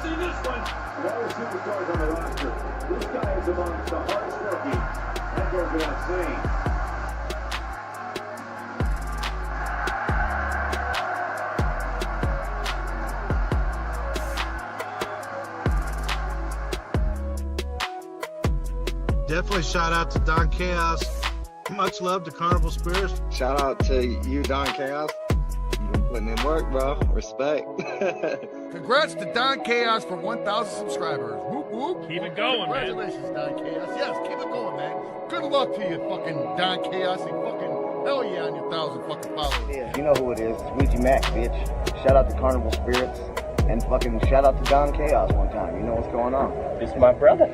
see this one. Of all the superstars on the roster, this guy is amongst the hardest working. That goes without saying. Definitely shout out to Don Chaos. Much love to Carnival Spirits. Shout out to you, Don Chaos. You've been putting in work, bro. Respect. Congrats to Don Chaos for 1,000 subscribers. Whoop, whoop. Keep it going, man. Congratulations, Don Chaos. Yes, keep it going, man. Good luck to you, fucking Don Chaos. And fucking hell yeah on your 1,000 fucking followers. Yeah, you know who it is. It's Ouija Mac, bitch. Shout out to Carnival Spirits. And fucking shout out to Don Chaos one time. You know what's going on. This is my brother.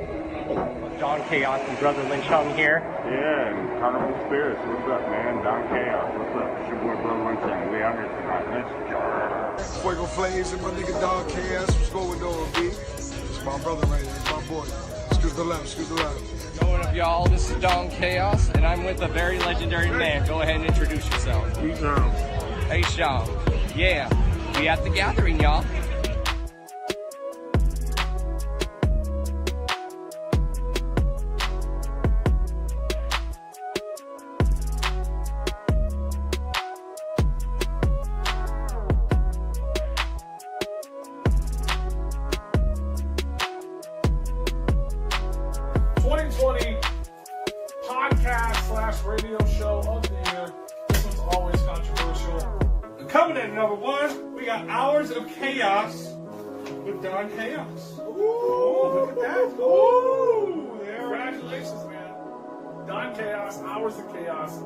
Don Chaos and Brother Lynch on here. Yeah, and Carnival Spirits, what's up, man? Don Chaos, what's up? It's your boy Brother Lynch, and we out here tonight. Let's go. Fuego Flames and my nigga Don Chaos. What's going on, B? It's my brother right here. It's my boy. Excuse the left, excuse the left. What up, y'all? This is Don Chaos, and I'm with a very legendary man. Go ahead and introduce yourself. Hey, Sean. Yeah, we at the gathering, y'all. Radio show of the year. This one's always controversial. Coming in number one, we got Hours of Chaos with Don Chaos. Ooh, look at that. Ooh, there. Congratulations, man. Don Chaos, Hours of Chaos.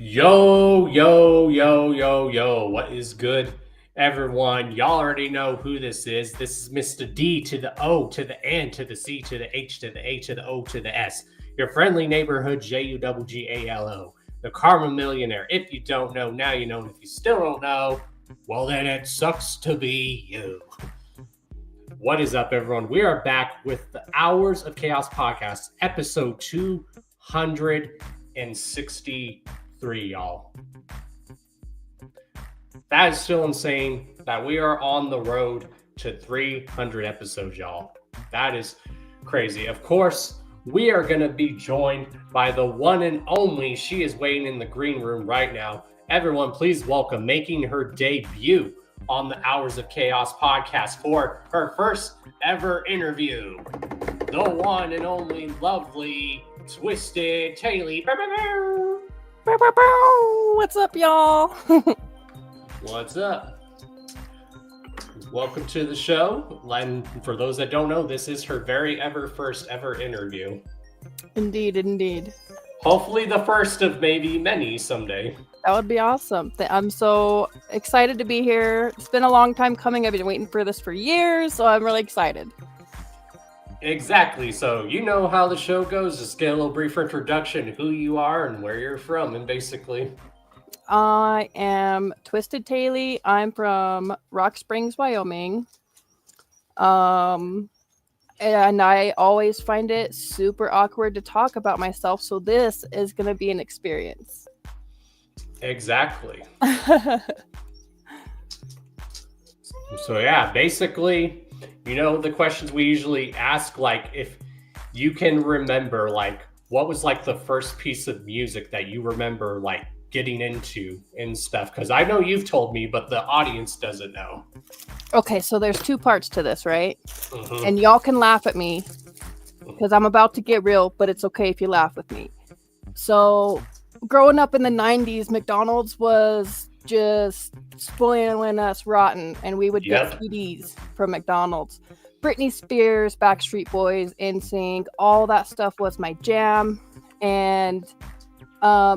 Yo, what is good, everyone? Y'all already know who this is. This is Mr. D to the O to the N to the C to the H to the A to the O to the S. Your friendly neighborhood JUGGALO. The Karma Millionaire. If you don't know, now you know. And if you still don't know, well then it sucks to be you. What is up, everyone? We are back with the Hours of Chaos podcast, episode 263, y'all. That is still insane that we are on the road to 300 episodes, y'all. That is crazy. Of course, we are going to be joined by the one and only. She is waiting in the green room right now. Everyone, please welcome, making her debut on the Hours of Chaos podcast for her first ever interview, the one and only lovely, twisted Tailie. What's up, y'all? What's up? Welcome to the show. And for those that don't know, this is her very first ever interview. Indeed. Hopefully the first of maybe many someday. That would be awesome. I'm so excited to be here. It's been a long time coming. I've been waiting for this for years, so I'm really excited. Exactly. So you know how the show goes. Just get a little brief introduction, who you are and where you're from, and basically. I am Twisted Tailie. I'm from Rock Springs, Wyoming. And I always find it super awkward to talk about myself, so this is going to be an experience. Exactly. So yeah, basically, you know, the questions we usually ask, like, if you can remember, like, what was, like, the first piece of music that you remember, like, getting into and stuff? Because I know you've told me, but the audience doesn't know. Okay, so there's two parts to this, right? Mm-hmm. And y'all can laugh at me, because I'm about to get real, but it's okay if you laugh with me. So, growing up in the 90s, McDonald's was just spoiling us rotten, and we would get CDs from McDonald's. Britney Spears, Backstreet Boys, NSYNC, all that stuff was my jam. And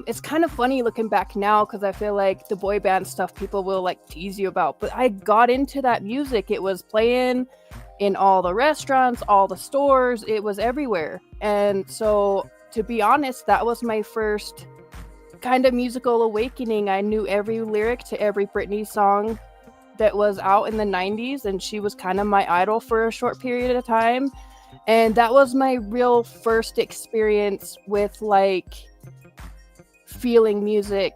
it's kind of funny looking back now, because I feel like the boy band stuff people will like tease you about, but I got into that music. It was playing in all the restaurants, all the stores, it was everywhere. And so, to be honest, that was my first kind of musical awakening. I knew every lyric to every Britney song that was out in the 90s, and she was kind of my idol for a short period of time. And that was my real first experience with like feeling music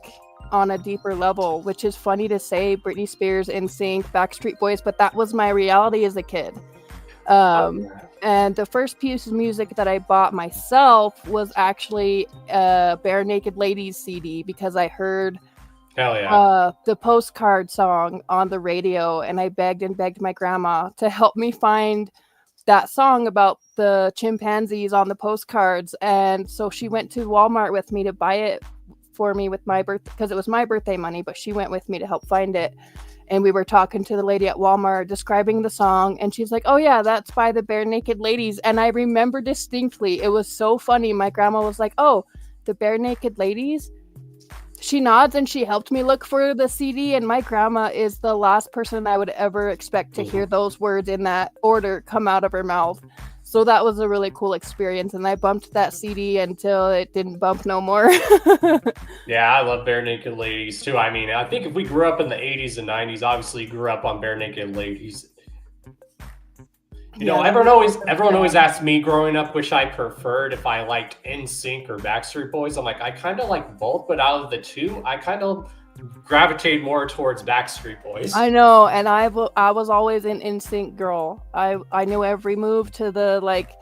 on a deeper level, which is funny to say, Britney Spears, NSYNC, Backstreet Boys, but that was my reality as a kid. And the first piece of music that I bought myself was actually a Bare Naked Ladies CD, because I heard the Postcard song on the radio, and I begged and begged my grandma to help me find that song about the chimpanzees on the postcards. And so she went to Walmart with me to buy it for me with my birthday, because it was my birthday money, but she went with me to help find it. And we were talking to the lady at Walmart describing the song, and she's like, oh yeah, that's by the Bare Naked Ladies. And I remember distinctly, it was so funny. My grandma was like, oh, the Bare Naked Ladies? She nods and she helped me look for the CD, and my grandma is the last person I would ever expect to hear those words in that order come out of her mouth. So that was a really cool experience, and I bumped that CD until it didn't bump no more. Yeah, I love Bare Naked Ladies too. I mean, I think if we grew up in the 80s and 90s, obviously grew up on Bare Naked Ladies. You know, everyone always asked me growing up which I preferred, if I liked NSYNC or Backstreet Boys. I'm like, I kind of like both, but out of the two, I kind of gravitate more towards Backstreet Boys. I know, and I was always an NSYNC girl. I knew every move to the like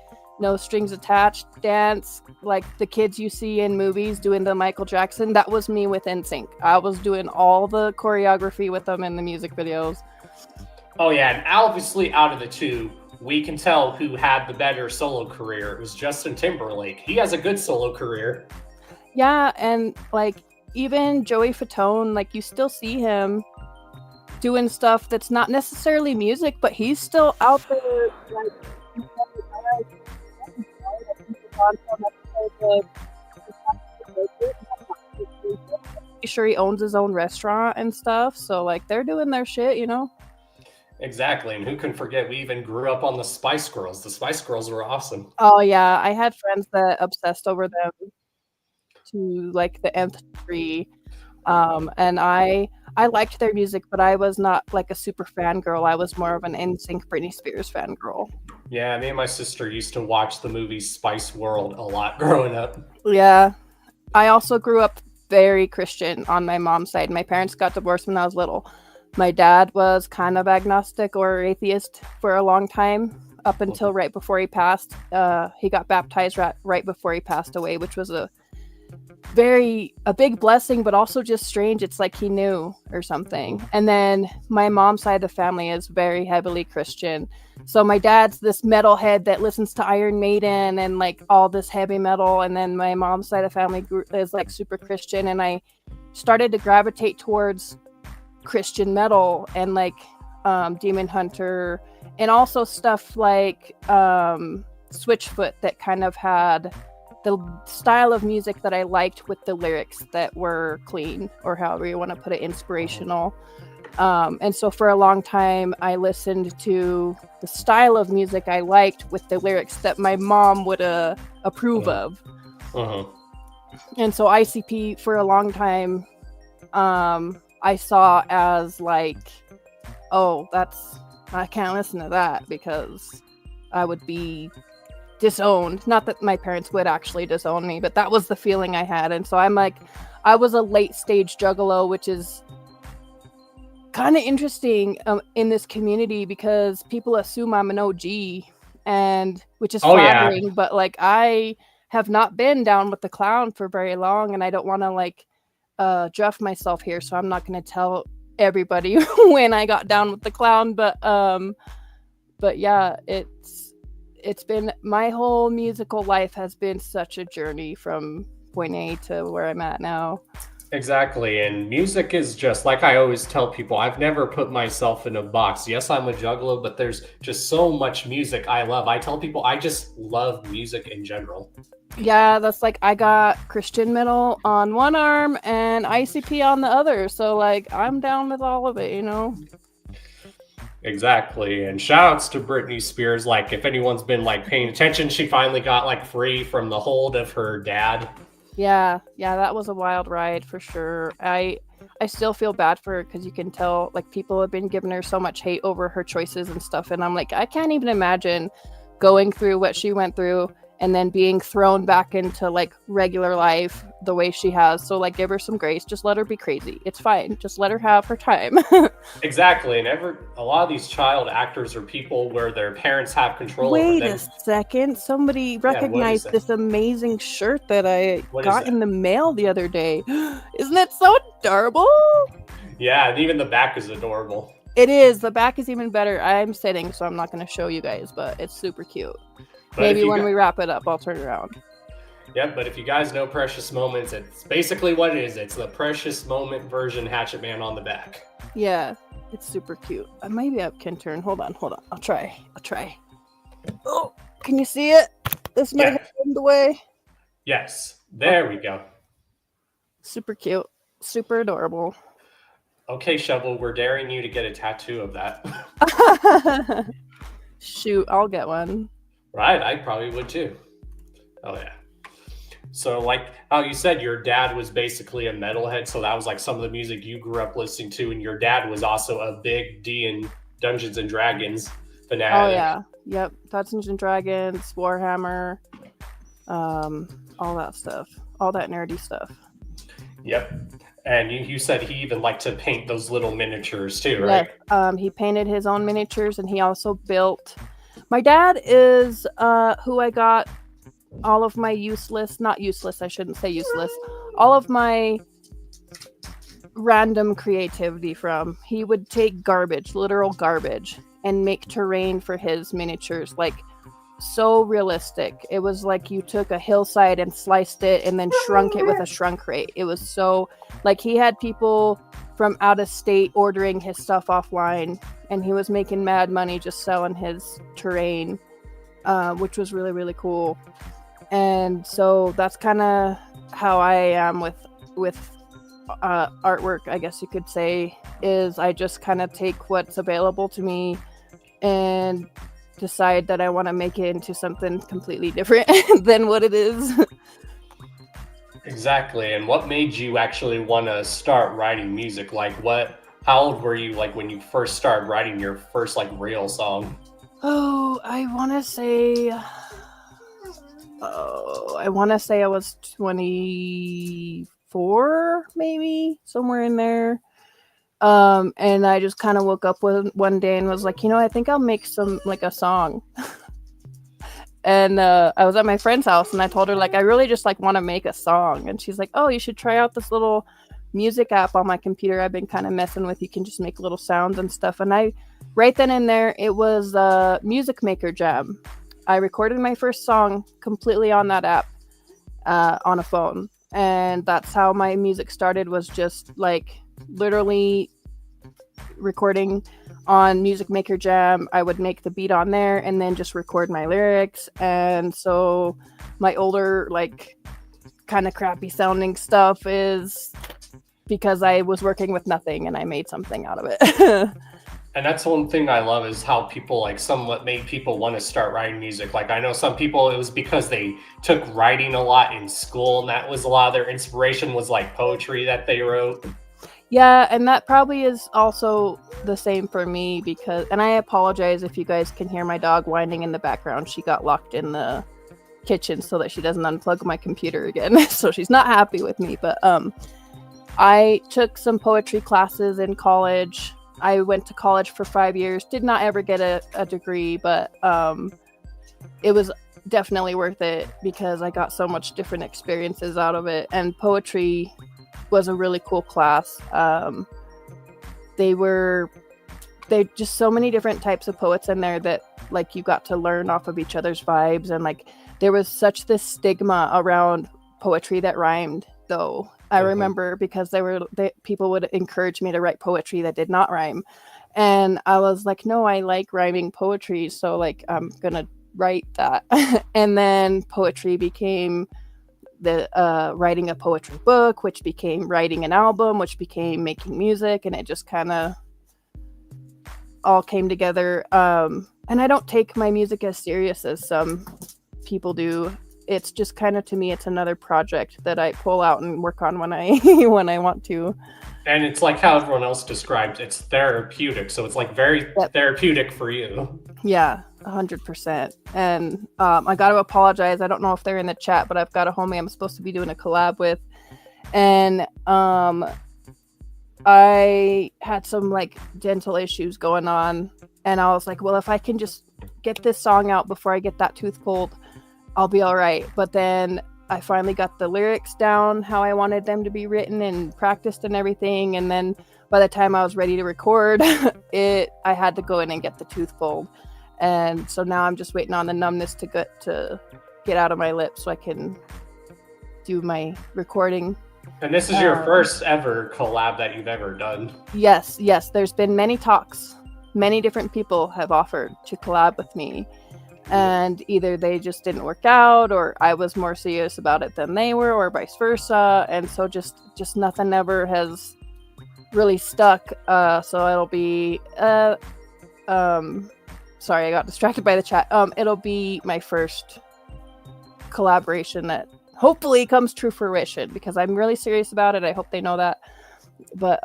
no strings attached dance, like the kids you see in movies doing the Michael Jackson. That was me with NSYNC. I was doing all the choreography with them in the music videos. Oh yeah, and obviously out of the two, we can tell who had the better solo career. It was Justin Timberlake. He has a good solo career. Yeah, and like even Joey Fatone, like you still see him doing stuff that's not necessarily music, but he's still out there. Like, I'm sure he owns his own restaurant and stuff, so like they're doing their shit, you know. Exactly, and who can forget, we even grew up on the Spice Girls. The Spice Girls were awesome. Oh yeah, I had friends that obsessed over them to like the nth degree. And I liked their music, but I was not like a super fangirl. I was more of an NSYNC Britney Spears fangirl. Yeah, me and my sister used to watch the movie Spice World a lot growing up. Yeah. I also grew up very Christian on my mom's side. My parents got divorced when I was little. My dad was kind of agnostic or atheist for a long time, up until right before he passed. He got baptized right before he passed away, which was a big blessing, but also just strange. It's like he knew or something. And then my mom's side of the family is very heavily Christian. So my dad's this metalhead that listens to Iron Maiden and like all this heavy metal. And then my mom's side of the family is like super Christian. And I started to gravitate towards Christian metal and like Demon Hunter, and also stuff like Switchfoot, that kind of had the style of music that I liked with the lyrics that were clean, or however you want to put it, inspirational. And so for a long time, I listened to the style of music I liked with the lyrics that my mom would approve of. And so ICP for a long time, I saw as like, oh, I can't listen to that because I would be disowned. Not that my parents would actually disown me, but that was the feeling I had. And so I'm like, I was a late stage juggalo, which is kind of interesting in this community because people assume I'm an OG, and which is flattering. Yeah. But like, I have not been down with the clown for very long, and I don't want to like druff myself here, so I'm not going to tell everybody when I got down with the clown. But yeah, it's been, my whole musical life has been such a journey from point A to where I'm at now. Exactly. And music is just, like I always tell people, I've never put myself in a box. Yes, I'm a juggalo, but there's just so much music I love. I tell people I just love music in general. Yeah, that's like, I got Christian metal on one arm and ICP on the other. So like, I'm down with all of it, you know? Exactly. And shout outs to Britney Spears. Like, if anyone's been like paying attention, she finally got like free from the hold of her dad. Yeah, that was a wild ride for sure. I still feel bad for her because you can tell like people have been giving her so much hate over her choices and stuff, and I'm like, I can't even imagine going through what she went through and then being thrown back into like regular life the way she has. So like give her some grace. Just let her be crazy. It's fine. Just let her have her time. Exactly. And a lot of these child actors are people where their parents have control over Wait them. a second. Somebody recognized it? this amazing shirt that I What is got that? in the mail the other day. Isn't that so adorable? Yeah, and even the back is adorable. It is. The back is even better. I'm sitting, so I'm not going to show you guys, but it's super cute. But Maybe if you when gu- we wrap it up, I'll turn it around. Yep, but if you guys know Precious Moments, it's basically what it is. It's the Precious Moment version Hatchet Man on the back. Yeah, it's super cute. Maybe I can turn. Hold on. I'll try. Oh, can you see it? This might have been the way. Yes, there we go. Super cute. Super adorable. Okay, Shovel, we're daring you to get a tattoo of that. Shoot, I'll get one. Right, I probably would too. Oh, yeah. So, like how you said, your dad was basically a metalhead, so that was like some of the music you grew up listening to, and your dad was also a big Dungeons and Dragons fanatic. Oh, yeah. Yep. Dungeons and Dragons, Warhammer, all that stuff. All that nerdy stuff. Yep. And you said he even liked to paint those little miniatures too, right? Yes. He painted his own miniatures, and he also built. My dad is who I got all of my not useless, I shouldn't say useless, all of my random creativity from. He would take garbage, literal garbage, and make terrain for his miniatures, like so realistic. It was like you took a hillside and sliced it and then shrunk it with a shrunk rate. It was so like he had people from out of state ordering his stuff offline, and he was making mad money just selling his terrain, which was really, really cool. And so that's kind of how I am with artwork, I guess you could say, is I just kind of take what's available to me and decide that I want to make it into something completely different than what it is. Exactly. And what made you actually want to start writing music? Like how old were you like when you first started writing your first like real song? Oh, I want to say I was 24, maybe somewhere in there. And I just kind of woke up one day and was like, I think I'll make a song. And I was at my friend's house, and I told her, like, I really just like want to make a song. And she's like, oh, you should try out this little music app on my computer I've been kind of messing with. You can just make little sounds and stuff. And right then and there, it was Music Maker Jam. I recorded my first song completely on that app, on a phone. And that's how my music started, was just like literally recording on Music Maker Jam. I would make the beat on there and then just record my lyrics. And so my older, like, kind of crappy sounding stuff is because I was working with nothing and I made something out of it. And that's one thing I love, is how people like somewhat made people want to start writing music. Like I know some people, it was because they took writing a lot in school, and that was a lot of their inspiration was like poetry that they wrote. Yeah, and that probably is also the same for me, and I apologize if you guys can hear my dog whining in the background. She got locked in the kitchen so that she doesn't unplug my computer again. So she's not happy with me, but I took some poetry classes in college. I went to college for 5 years, did not ever get a degree, but it was definitely worth it because I got so much different experiences out of it. And poetry was a really cool class. They just so many different types of poets in there that like you got to learn off of each other's vibes. And like there was such this stigma around poetry that rhymed, though. I remember because people would encourage me to write poetry that did not rhyme. And I was like, no, I like rhyming poetry. So like, I'm going to write that. And then poetry became the writing a poetry book, which became writing an album, which became making music. And it just kind of all came together. And I don't take my music as serious as some people do. It's just kind of, to me, it's another project that I pull out and work on when I when I want to. And it's like how everyone else described, it's therapeutic. So it's like very therapeutic for you. Yeah. 100%. And I got to apologize. I don't know if they're in the chat, but I've got a homie I'm supposed to be doing a collab with. And I had some like dental issues going on. And I was like, well, if I can just get this song out before I get that tooth pulled, I'll be all right. But then I finally got the lyrics down how I wanted them to be written and practiced and everything. And then by the time I was ready to record I had to go in and get the tooth pulled. And so now I'm just waiting on the numbness to get out of my lips so I can do my recording. And this is your first ever collab that you've ever done. Yes. There's been many talks. Many different people have offered to collab with me. And either they just didn't work out, or I was more serious about it than they were, or vice versa. And so just nothing ever has really stuck. So it'll be sorry, I got distracted by the chat. It'll be my first collaboration that hopefully comes to fruition, because I'm really serious about it. I hope they know that. But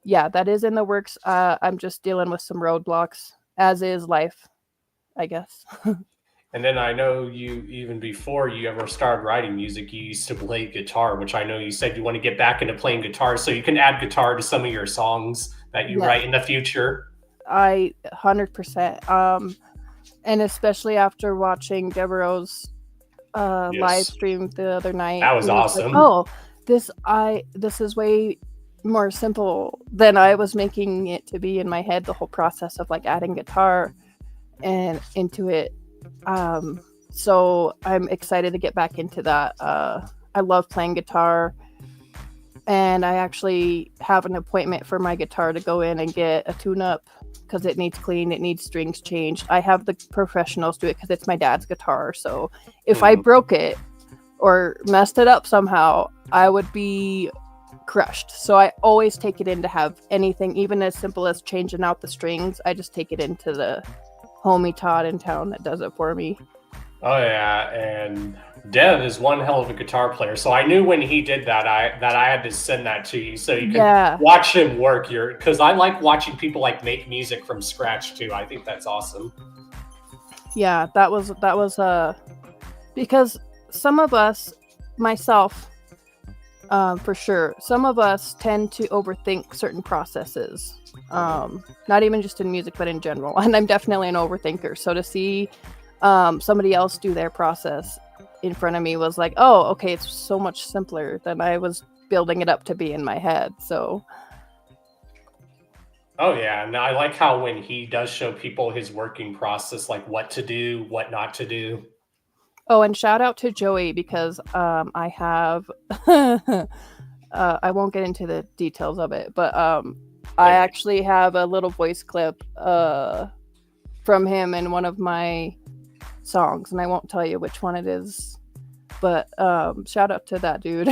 yeah, that is in the works. I'm just dealing with some roadblocks, as is life, I guess. And then I know you, even before you ever started writing music, you used to play guitar, which I know you said you want to get back into playing guitar, so you can add guitar to some of your songs that you write in the future. I 100%. And especially after watching Devereaux's live stream the other night. That was awesome. Like, oh, this is way more simple than I was making it to be in my head, the whole process of like adding guitar and into it. So I'm excited to get back into that. I love playing guitar, and I actually have an appointment for my guitar to go in and get a tune-up because it needs cleaned, it needs strings changed. I have the professionals do it because it's my dad's guitar. So if I broke it or messed it up somehow, I would be crushed. So I always take it in to have anything, even as simple as changing out the strings. I just take it into the homie Todd in town that does it for me. Oh yeah, and Dev is one hell of a guitar player. So I knew when he did that, I had to send that to you so you can watch him work. Because I like watching people like make music from scratch too. I think that's awesome. Yeah, that was because some of us, myself, for sure, some of us tend to overthink certain processes. Not even just in music, but in general. And I'm definitely an overthinker. So to see somebody else do their process in front of me was like, oh, okay, it's so much simpler than I was building it up to be in my head. So oh yeah, and I like how when he does show people his working process, like what to do, what not to do. Oh, and shout out to Joey, because I have I won't get into the details of it, but I actually have a little voice clip from him in one of my songs, and I won't tell you which one it is, but shout out to that dude.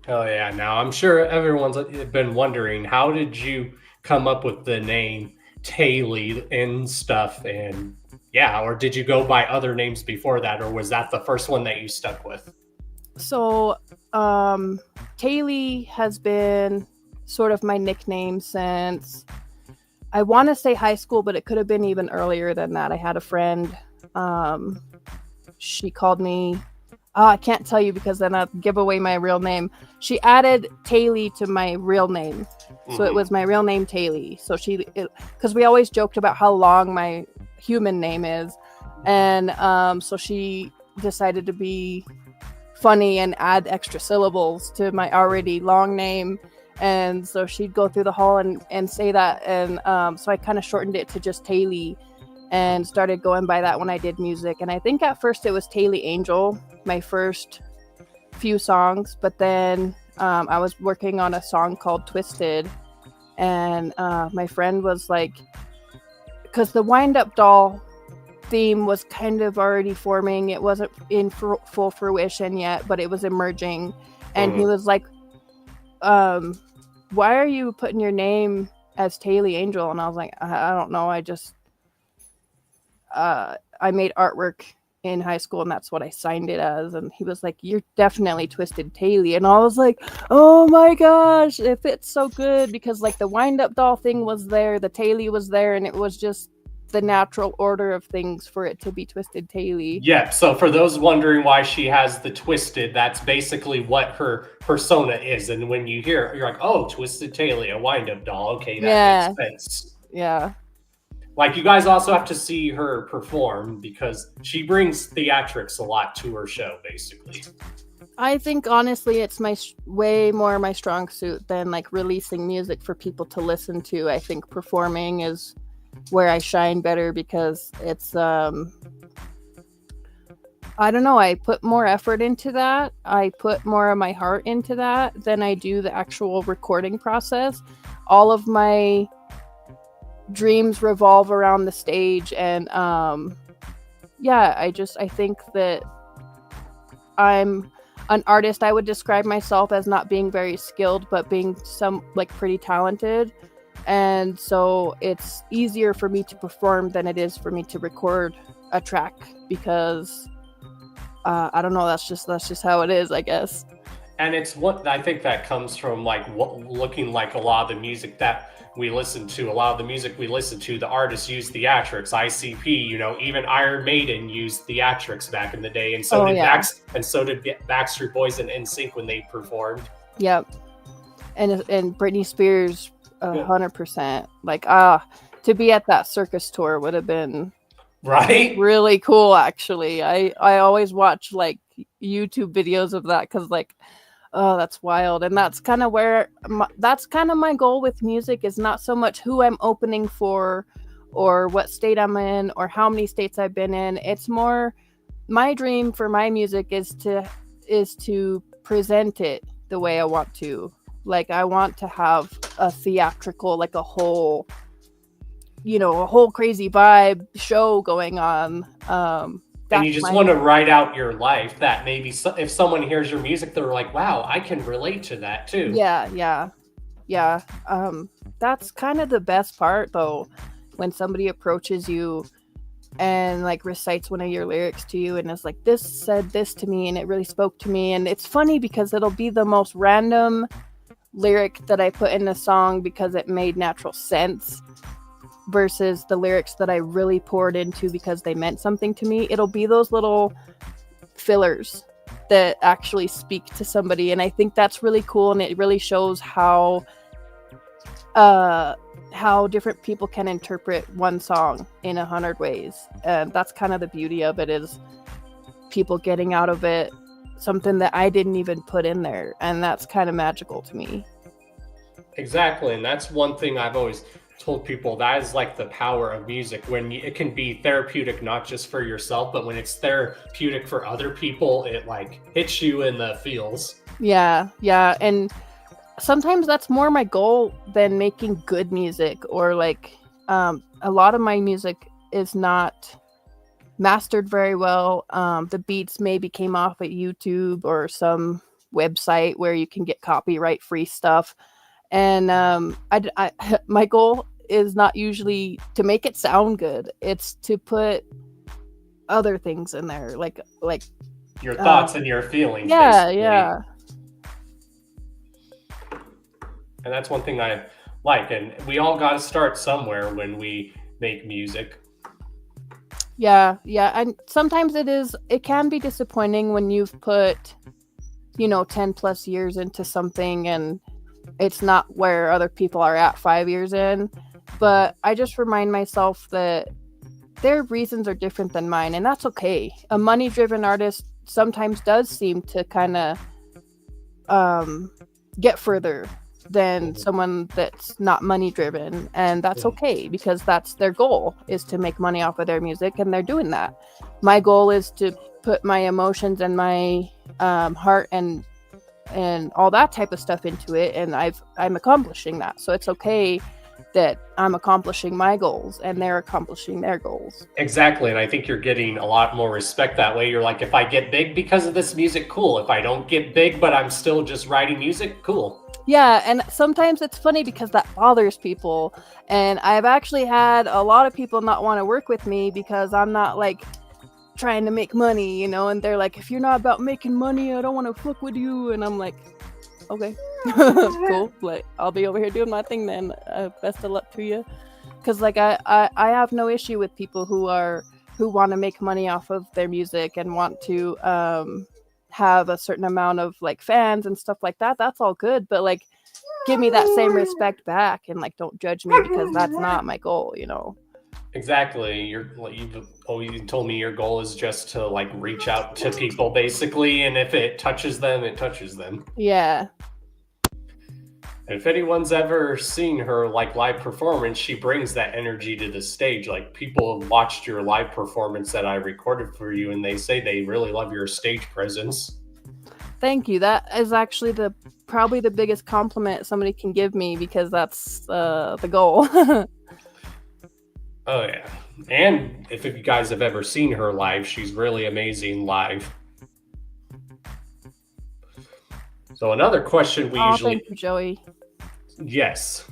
Oh yeah, now I'm sure everyone's been wondering, how did you come up with the name Tailie and stuff? And yeah, or did you go by other names before that, or was that the first one that you stuck with? So Tailie has been sort of my nickname since, I want to say high school, but it could have been even earlier than that. I had a friend, she called me, I can't tell you because then I'll give away my real name. She added Tailie to my real name. So it was my real name, Tailie. So because we always joked about how long my human name is. And so she decided to be funny and add extra syllables to my already long name. And so she'd go through the hall and say that. And so I kind of shortened it to just Tailie and started going by that when I did music. And I think at first it was Tailie Angel, my first few songs. But then I was working on a song called Twisted. And my friend was like, because the wind-up doll theme was kind of already forming. It wasn't in full fruition yet, but it was emerging. And he was like, why are you putting your name as Tailie Angel? And I was like, I don't know. I just, I made artwork in high school and that's what I signed it as. And he was like, you're definitely Twisted Tailie. And I was like, oh my gosh, it fits so good, because like the wind up doll thing was there, the Tailie was there, and it was just the natural order of things for it to be Twisted Tailie. Yeah, so for those wondering why she has the twisted, that's basically what her persona is. And when you hear it, you're like, oh, Twisted Tailie, a wind-up doll. Okay, that makes sense. Yeah. Like, you guys also have to see her perform because she brings theatrics a lot to her show, basically. I think honestly it's way more my strong suit than like releasing music for people to listen to. I think performing is where I shine better because it's I don't know, I put more effort into that. I put more of my heart into that than I do the actual recording process. All of my dreams revolve around the stage, and yeah, I think that I'm an artist. I would describe myself as not being very skilled, but being pretty talented. And so it's easier for me to perform than it is for me to record a track because I don't know, that's just how it is, I guess. And it's what I think that comes from, like, looking like a lot of the music that we listen to. A lot of the music we listen to, the artists use theatrics. ICP, even Iron Maiden used theatrics back in the day, and so did Backstreet Boys and NSYNC when they performed. Yep, and Britney Spears, 100%. Like, to be at that circus tour would have been really cool. Actually, I always watch like YouTube videos of that because like, oh, that's wild. And that's kind of where that's kind of my goal with music, is not so much who I'm opening for or what state I'm in or how many states I've been in. It's more my dream for my music is to present it the way I want to. Like, I want to have a theatrical, like a whole crazy vibe show going on. And you just want to write out your life that maybe if someone hears your music, they're like, wow, I can relate to that too. Yeah. That's kind of the best part though, when somebody approaches you and like recites one of your lyrics to you and is like, this said this to me and it really spoke to me. And it's funny because it'll be the most random lyric that I put in a song because it made natural sense, versus the lyrics that I really poured into because they meant something to me. It'll be those little fillers that actually speak to somebody, and I think that's really cool, and it really shows how different people can interpret one song in 100 ways. And that's kind of the beauty of it, is people getting out of it something that I didn't even put in there, and that's kind of magical to me. Exactly, and that's one thing I've always told people, that is like the power of music, when it can be therapeutic not just for yourself, but when it's therapeutic for other people, it like hits you in the feels. Yeah, and sometimes that's more my goal than making good music, or like a lot of my music is not mastered very well. The beats maybe came off at YouTube or some website where you can get copyright free stuff. And I my goal is not usually to make it sound good. It's to put other things in there, like your thoughts and your feelings. Yeah, basically. yeah. And that's one thing I like. And we all got to start somewhere when we make music. Yeah. And sometimes it can be disappointing when you've put, 10 plus years into something and it's not where other people are at 5 years in. But I just remind myself that their reasons are different than mine, and that's okay. A money-driven artist sometimes does seem to kind of get further than someone that's not money-driven, and that's okay, because that's their goal, is to make money off of their music, and they're doing that. My goal is to put my emotions and my heart and all that type of stuff into it, and I'm accomplishing that. So it's okay that I'm accomplishing my goals and they're accomplishing their goals. Exactly. And I think you're getting a lot more respect that way. You're like, if I get big because of this music, cool. If I don't get big, but I'm still just writing music, cool. Yeah. And sometimes it's funny because that bothers people. And I've actually had a lot of people not want to work with me because I'm not like trying to make money, and they're like, if you're not about making money, I don't want to fuck with you. And I'm like, okay, cool. Like, I'll be over here doing my thing then. Best of luck to you. because like I have no issue with people who want to make money off of their music and want to have a certain amount of like fans and stuff like that. That's all good, but like give me that same respect back and like don't judge me because that's not my goal, you know. Exactly. You've always told me your goal is just to like reach out to people basically, and if it touches them, it touches them. Yeah. And if anyone's ever seen her like live performance, she brings that energy to the stage. Like people have watched your live performance that I recorded for you, and they say they really love your stage presence. Thank you. That is actually probably the biggest compliment somebody can give me, because that's the goal. Oh yeah. And if you guys have ever seen her live, she's really amazing live. So another question we usually... Thank you, Joey. Yes.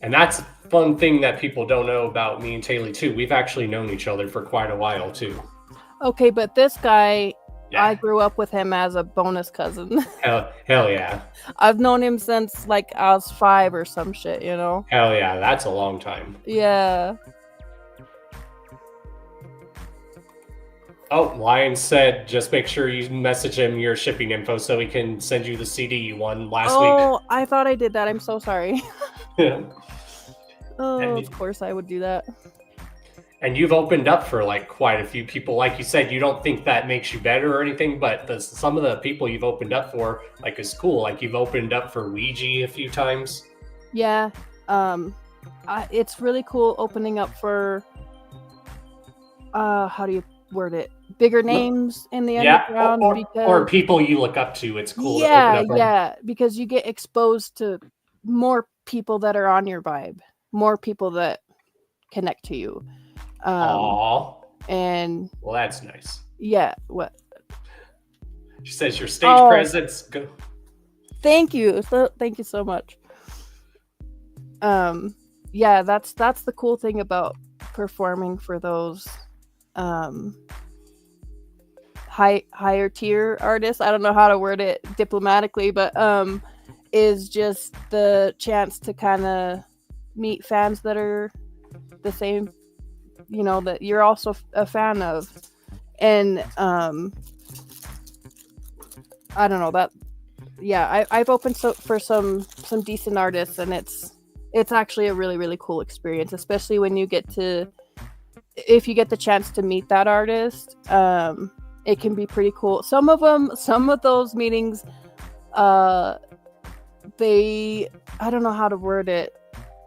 And that's a fun thing that people don't know about me and Tailie too. We've actually known each other for quite a while too. Okay, but this guy, Yeah. I grew up with him as a bonus cousin. Hell yeah. I've known him since like I was 5 or some shit, you know? Hell yeah, that's a long time. Yeah. Oh, Lion said just make sure you message him your shipping info so he can send you the CD you won last week. Oh, I thought I did that. I'm so sorry. Yeah. Oh, And- of course I would do that. And you've opened up for like quite a few people. Like you said, you don't think that makes you better or anything, but some of the people you've opened up for like is cool. Like you've opened up for Ouija a few times. Yeah. It's really cool opening up for how do you word it? Bigger names in the underground, or people you look up to. It's cool. Yeah, to open up yeah, because you get exposed to more people that are on your vibe, more people that connect to you. Aww. And Well, that's nice. yeah, what? She says your stage presence. Go. Thank you. Thank you so much. Yeah, that's the cool thing about performing for those higher tier artists. I don't know how to word it diplomatically, but is just the chance to kind of meet fans that are the same, you know, that you're also a fan of. And I don't know that. Yeah, I've opened for some decent artists, and it's actually a really, really cool experience, especially when if you get the chance to meet that artist. It can be pretty cool. Some of those meetings, I don't know how to word it,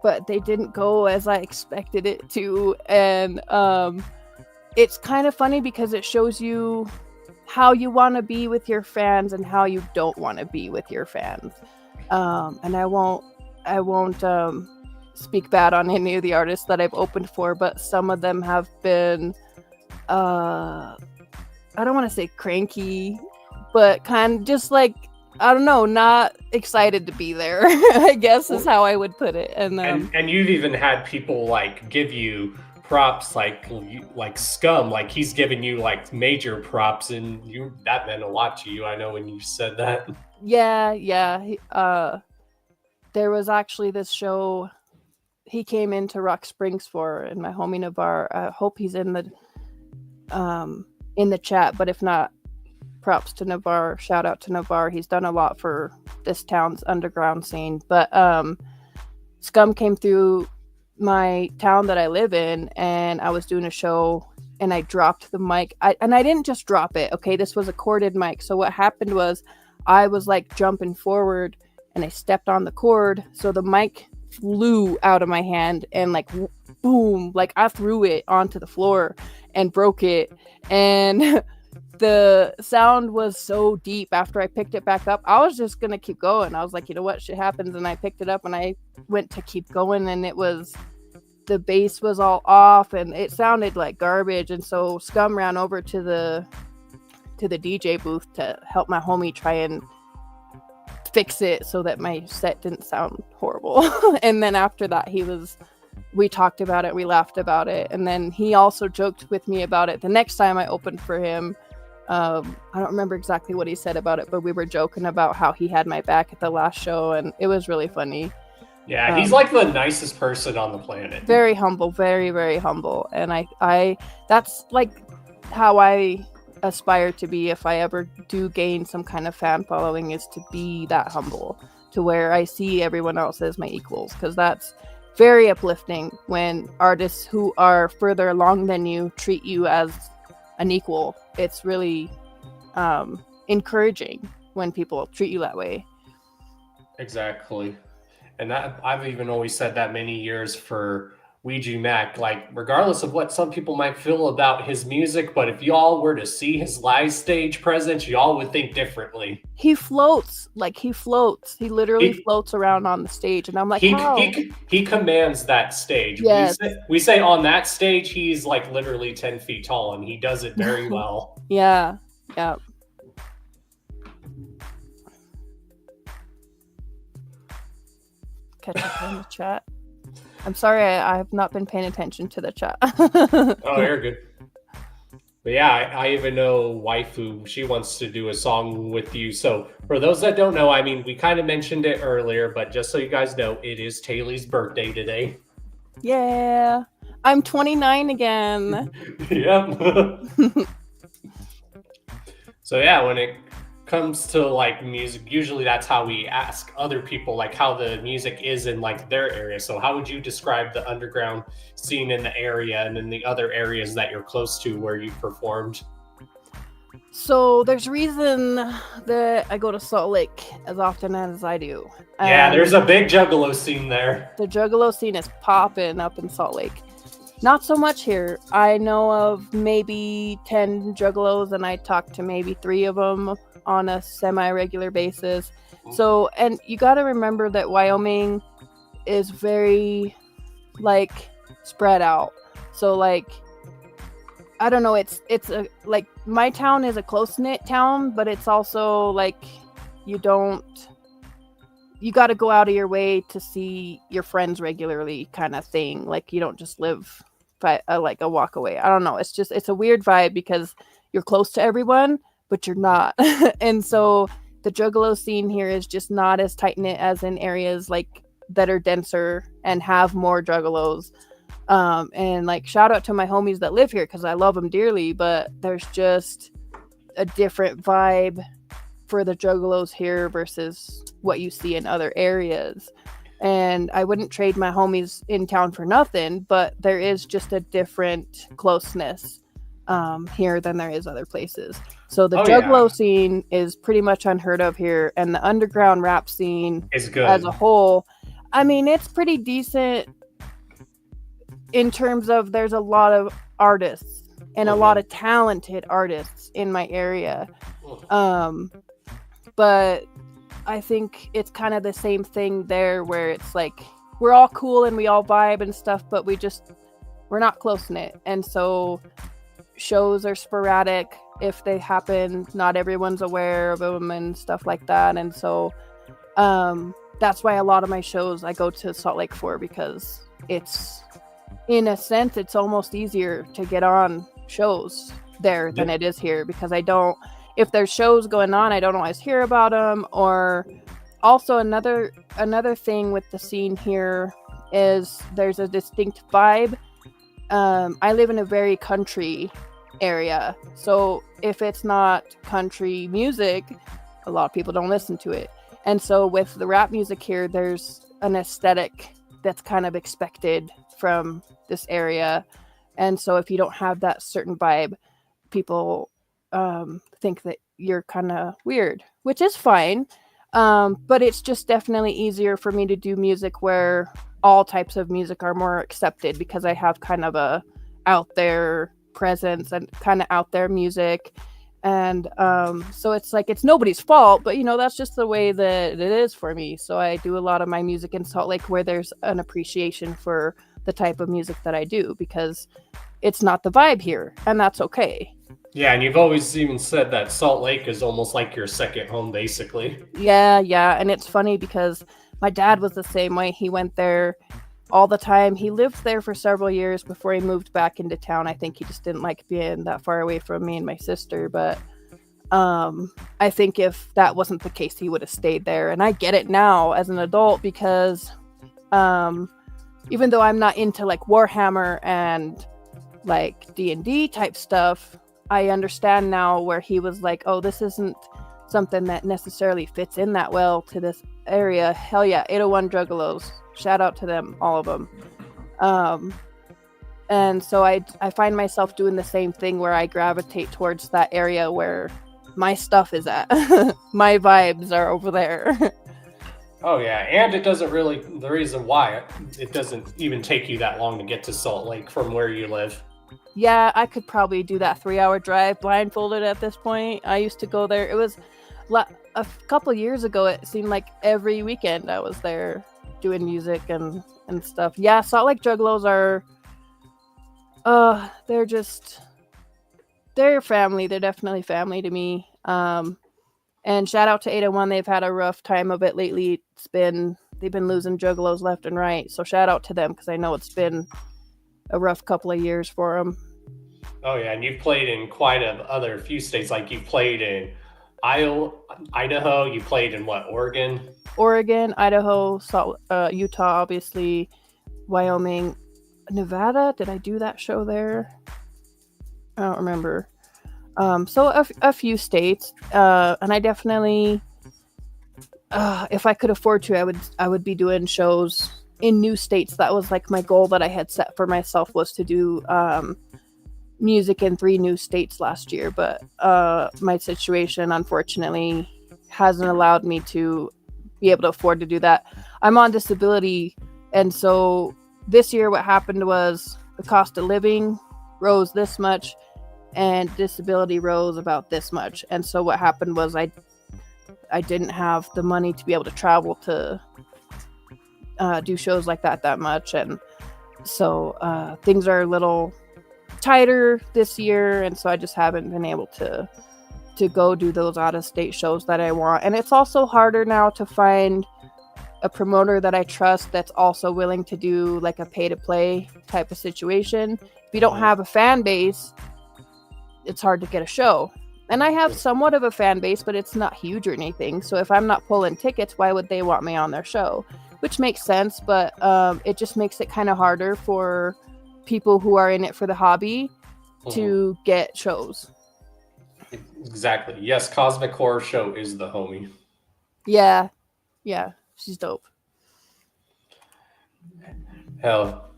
but they didn't go as I expected it to. And it's kind of funny because it shows you how you want to be with your fans and how you don't want to be with your fans. And I won't speak bad on any of the artists that I've opened for, but some of them have been I don't want to say cranky, but kind of just like, I don't know, not excited to be there, I guess is how I would put it. And you've even had people like give you props, like Scum, like he's giving you like major props, and that meant a lot to you. I know when you said that. Yeah. There was actually this show he came into Rock Springs for, and my homie Navarre, I hope he's in the chat, but if not, props to Navarre. Shout out to Navarre. He's done a lot for this town's underground scene. But Scum came through my town that I live in, and I was doing a show, and I dropped the mic. I didn't just drop it. Okay, this was a corded mic. So what happened was I was like jumping forward, and I stepped on the cord, so the mic flew out of my hand, and like boom, like I threw it onto the floor and broke it. And the sound was so deep after I picked it back up. I was just gonna keep going. I was like, you know what, shit happens. And I picked it up and I went to keep going, and the bass was all off and it sounded like garbage. And so Scum ran over to the DJ booth to help my homie try and fix it so that my set didn't sound horrible. And then after that, we talked about it, we laughed about it, and then he also joked with me about it the next time I opened for him. I don't remember exactly what he said about it, but we were joking about how he had my back at the last show, and it was really funny. Yeah, he's like the nicest person on the planet. Very humble, very, very humble. And I that's like how I aspire to be if I ever do gain some kind of fan following, is to be that humble, to where I see everyone else as my equals, because that's very uplifting when artists who are further along than you treat you as an equal. It's really encouraging when people treat you that way. Exactly. And that I've even always said that many years for Ouija Mac, like regardless of what some people might feel about his music, but if y'all were to see his live stage presence, y'all would think differently. He floats. He literally floats around on the stage, and I'm like, how? He commands that stage. Yes. We say on that stage he's like literally 10 feet tall, and he does it very well. Yeah. Catch up in the chat. I'm sorry, I have not been paying attention to the chat. Oh, you're good. But yeah, I even know Waifu, she wants to do a song with you. So for those that don't know, I mean, we kind of mentioned it earlier, but just so you guys know, it is Tailie's birthday today. Yeah. I'm 29 again. Yep. So yeah, when it comes to like music, usually that's how we ask other people like how the music is in like their area. So how would you describe the underground scene in the area and in the other areas that you're close to where you performed? So there's a reason that I go to Salt Lake as often as I do. Yeah, there's a big Juggalo scene there. The Juggalo scene is popping up in Salt Lake. Not so much here. I know of maybe 10 Juggalos, and I talk to maybe 3 of them on a semi-regular basis. So, and you got to remember that Wyoming is very, like, spread out. So, like, I don't know, it's a, like, my town is a close-knit town, but it's also, like, you got to go out of your way to see your friends regularly kind of thing. Like, you don't just live like a walk away. I don't know. It's a weird vibe because you're close to everyone, but you're not. And so the Juggalo scene here is just not as tight knit as in areas like that are denser and have more Juggalos. And like shout out to my homies that live here because I love them dearly, but there's just a different vibe for the Juggalos here versus what you see in other areas. And I wouldn't trade my homies in town for nothing, but there is just a different closeness here than there is other places. So the Juggalo scene is pretty much unheard of here, and the underground rap scene is good as a whole. I mean, it's pretty decent in terms of there's a lot of artists and a lot of talented artists in my area. But I think it's kind of the same thing there where it's like we're all cool and we all vibe and stuff, but we're not close knit. And so shows are sporadic. If they happen, not everyone's aware of them and stuff like that. And so that's why a lot of my shows I go to Salt Lake for, because it's, in a sense, it's almost easier to get on shows there than it is here, because if there's shows going on, I don't always hear about them. Or also another thing with the scene here is there's a distinct vibe. I live in a very country area, so if it's not country music, a lot of people don't listen to it. And so with the rap music here, there's an aesthetic that's kind of expected from this area. And so if you don't have that certain vibe, people think that you're kind of weird, which is fine. But it's just definitely easier for me to do music where all types of music are more accepted, because I have kind of a out there presence and kind of out there music. And so it's like, it's nobody's fault, but that's just the way that it is for me. So I do a lot of my music in Salt Lake where there's an appreciation for the type of music that I do, because it's not the vibe here, and that's okay. Yeah, and you've always even said that Salt Lake is almost like your second home, basically. Yeah, and it's funny because my dad was the same way. He went there all the time. He lived there for several years before he moved back into town. I think he just didn't like being that far away from me and my sister, but I think if that wasn't the case, he would have stayed there. And I get it now as an adult, because Even though I'm not into like Warhammer and like D&D type stuff, I understand now where he was like, oh, this isn't something that necessarily fits in that well to this area. Hell yeah, 801 Juggalos. Shout out to them, all of them. And so I find myself doing the same thing where I gravitate towards that area where my stuff is at. My vibes are over there. Oh yeah, and it doesn't really, the reason why it doesn't even take you that long to get to Salt Lake from where you live. Yeah, I could probably do that 3-hour drive blindfolded at this point. I used to go there. It was a couple years ago. It seemed like every weekend I was there doing music and stuff. Yeah, Salt Lake Juggalos are, they're family. They're definitely family to me. And shout out to 801. They've had a rough time of it lately. They've been losing Juggalos left and right. So shout out to them because I know it's been a rough couple of years for them. Oh yeah, and you've played in quite a few states. Like you've played in Idaho. You played in what? Oregon, Idaho, Utah, obviously, Wyoming, Nevada. Did I do that show there? I don't remember. So a few states, and I definitely, if I could afford to, I would be doing shows in new states. That was like my goal that I had set for myself, was to do music in 3 new states last year. But my situation, unfortunately, hasn't allowed me to be able to afford to do that. I'm on disability, and so this year what happened was the cost of living rose this much and disability rose about this much. And so what happened was I didn't have the money to be able to travel to do shows like that much. And so things are a little tighter this year, and so I just haven't been able to go do those out-of-state shows that I want. And it's also harder now to find a promoter that I trust that's also willing to do like a pay-to-play type of situation. If you don't have a fan base, it's hard to get a show. And I have somewhat of a fan base, but it's not huge or anything. So if I'm not pulling tickets, why would they want me on their show? Which makes sense, but it just makes it kind of harder for people who are in it for the hobby to get shows. Exactly. Yes, Cosmic Horror Show is the homie. Yeah, she's dope. Hell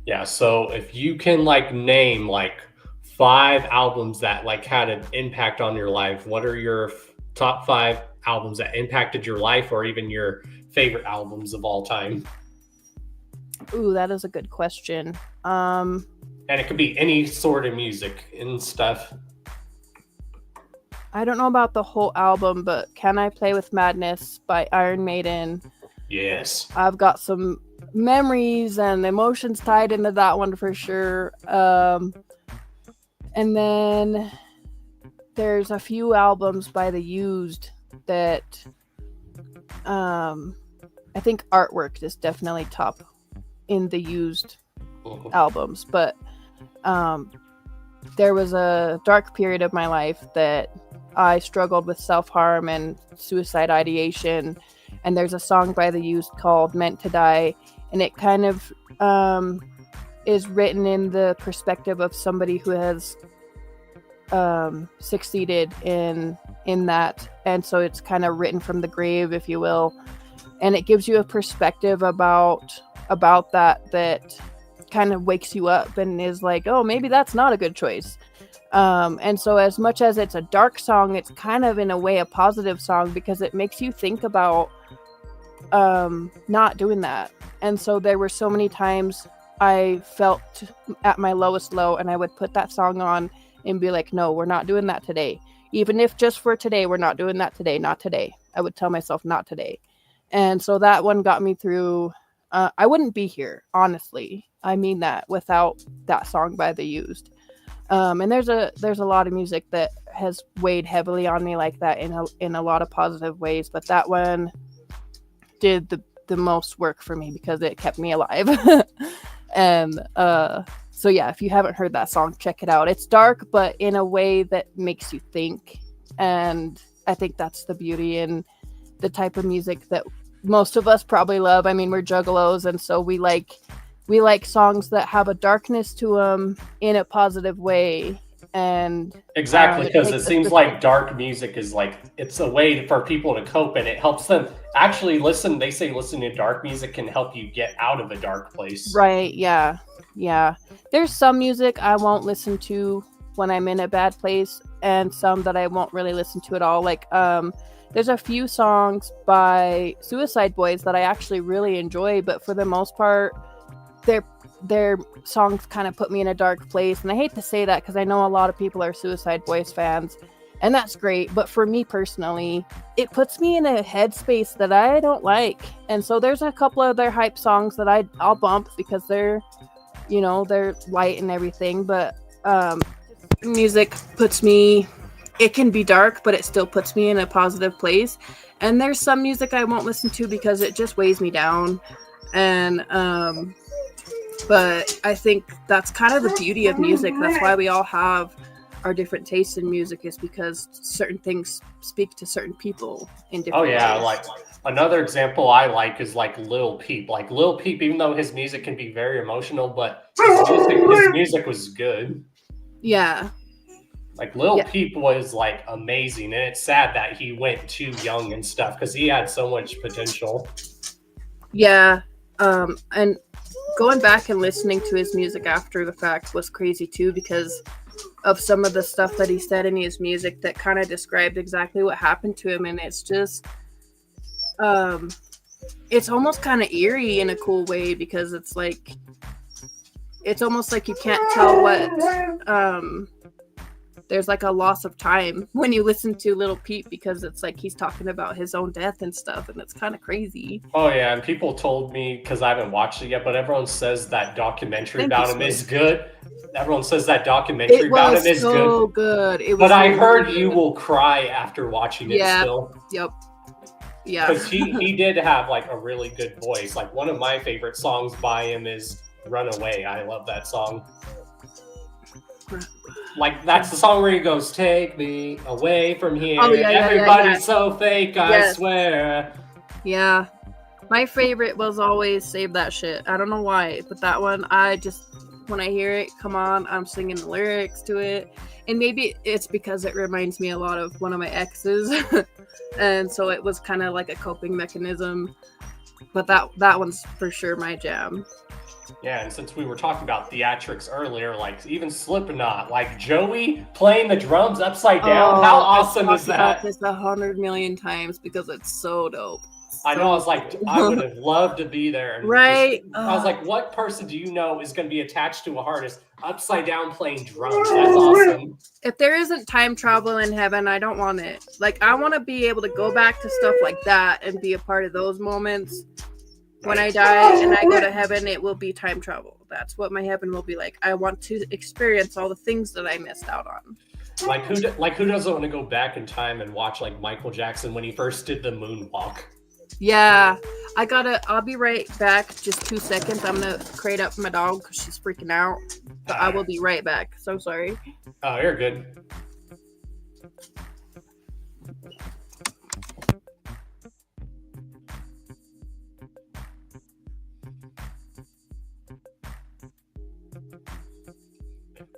yeah. So if you can like name like 5 albums that like had an impact on your life, what are your top 5 albums that impacted your life, or even your favorite albums of all time? Ooh, that is a good question. And it could be any sort of music and stuff. I don't know about the whole album, but Can I Play with Madness by Iron Maiden? Yes. I've got some memories and emotions tied into that one for sure. And then there's a few albums by The Used that I think Artwork is definitely top in The Used albums. But there was a dark period of my life that I struggled with self-harm and suicide ideation. And there's a song by The Used called Meant to Die. And it kind of is written in the perspective of somebody who has succeeded in that. And so it's kind of written from the grave, if you will. And it gives you a perspective about that kind of wakes you up and is like, oh, maybe that's not a good choice. And so as much as it's a dark song, it's kind of in a way a positive song because it makes you think about not doing that. And so there were so many times I felt at my lowest low, and I would put that song on and be like, no, we're not doing that today. Even if just for today, we're not doing that today. Not today. I would tell myself not today. And so that one got me through. I wouldn't be here, honestly. I mean that, without that song by The Used. And there's a lot of music that has weighed heavily on me like that in a lot of positive ways. But that one did the most work for me because it kept me alive. And so yeah, if you haven't heard that song, check it out. It's dark, but in a way that makes you think. And I think that's the beauty in the type of music that most of us probably love. I mean, we're juggalos, and so we like songs that have a darkness to them in a positive way. And exactly, because like it seems like dark music is like it's a way for people to cope, and it helps them actually listen. They say listening to dark music can help you get out of a dark place. Right, yeah. There's some music I won't listen to when I'm in a bad place, and some that I won't really listen to at all. Like there's a few songs by Suicide Boys that I actually really enjoy, but for the most part their songs kind of put me in a dark place. And I hate to say that because I know a lot of people are Suicide Boys fans, and that's great, but for me personally, it puts me in a headspace that I don't like. And so there's a couple of their hype songs that I'll bump because they're light and everything, but music puts me, it can be dark, but it still puts me in a positive place. And there's some music I won't listen to because it just weighs me down. And but I think that's kind of the beauty of music. That's why we all have our different tastes in music, is because certain things speak to certain people in different ways. Like another example I like is like Lil Peep. Like Lil Peep, even though his music can be very emotional, but his music was good. Yeah. Like Lil Peep was like amazing, and it's sad that he went too young and stuff because he had so much potential. Yeah. And going back and listening to his music after the fact was crazy too, because of some of the stuff that he said in his music that kind of described exactly what happened to him. And it's just it's almost kind of eerie in a cool way, because it's like, it's almost like you can't tell what there's like a loss of time when you listen to Lil Peep, because it's like he's talking about his own death and stuff, and it's kind of crazy. Oh yeah, and people told me, because I haven't watched it yet, but everyone says that documentary about him is good. Everyone says that documentary about him is so good. It was but I so heard good. you will cry after watching it still. Yep. Yeah. Because he did have like a really good voice. Like one of my favorite songs by him is Runaway. I love that song. Like that's the song where he goes, "Take me away from here. Oh, yeah, Everybody's so fake, I Yes. swear." Yeah. My favorite was always Save That Shit. I don't know why, but that one, when I hear it come on, I'm singing the lyrics to it. And maybe it's because it reminds me a lot of one of my exes. And so it was kind of like a coping mechanism. But that one's for sure my jam. Yeah, and since we were talking about theatrics earlier, like even Slipknot, like Joey playing the drums upside down, how awesome is that? Just 100 million times because it's so dope. I know, I was like, I would have loved to be there. And right? I was like, what person do you know is going to be attached to a harness upside down playing drums? That's awesome. If there isn't time travel in heaven, I don't want it. Like, I want to be able to go back to stuff like that and be a part of those moments. When I die and I go to heaven, it will be time travel. That's what my heaven will be like. I want to experience all the things that I missed out on. Like who doesn't want to go back in time and watch like Michael Jackson when he first did the moonwalk? Yeah, I'll be right back. Just 2 seconds. I'm gonna crate up my dog because she's freaking out. But I will be right back. So sorry. Oh, you're good.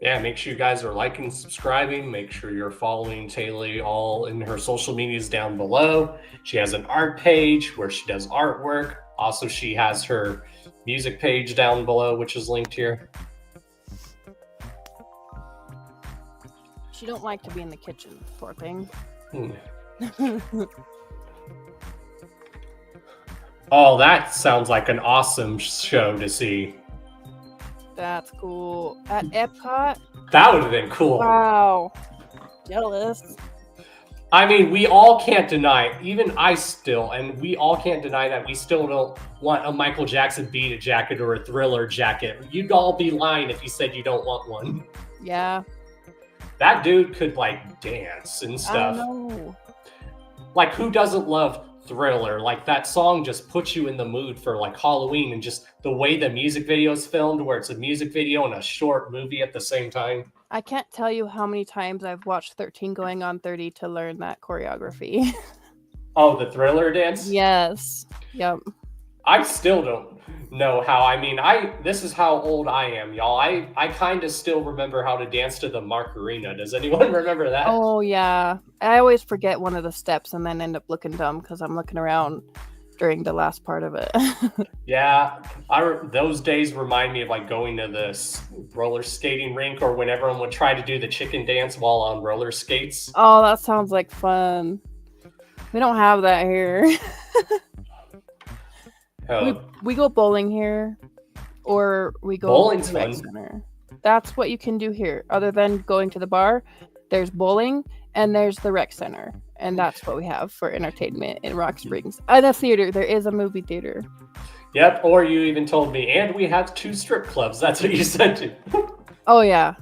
Yeah, make sure you guys are liking, subscribing. Make sure you're following Tailie all in her social medias down below. She has an art page where she does artwork. Also, she has her music page down below, which is linked here. She don't like to be in the kitchen, poor thing. Oh, that sounds like an awesome show to see. That's cool. At Epcot? That would have been cool. Wow. Jealous. I mean, we all can't deny, even I still, and we all can't deny that we still don't want a Michael Jackson Beat It jacket or a Thriller jacket. You'd all be lying if you said you don't want one. Yeah. That dude could, like, dance and stuff. I know. Like, who doesn't love Thriller? Like, that song just puts you in the mood for, like, Halloween, and just the way the music video is filmed, where it's a music video and a short movie at the same time. I can't tell you how many times I've watched 13 Going on 30 to learn that choreography. Oh, the Thriller dance? Yes. Yep. I still don't know how. I mean, this is how old I am, y'all. I kind of still remember how to dance to the Macarena. Does anyone remember that? Oh yeah. I always forget one of the steps and then end up looking dumb because I'm looking around during the last part of it. Yeah, those days remind me of like going to the roller skating rink, or when everyone would try to do the chicken dance while on roller skates. Oh, that sounds like fun. We don't have that here. We go bowling here, or we go Bowling's to the rec fun. center. That's what you can do here. Other than going to the bar, there's bowling and there's the rec center, and that's what we have for entertainment in Rock Springs. And a theater. There is a movie theater. Yep. Or you even told me, and we have 2 strip clubs. That's what you said to. Oh yeah.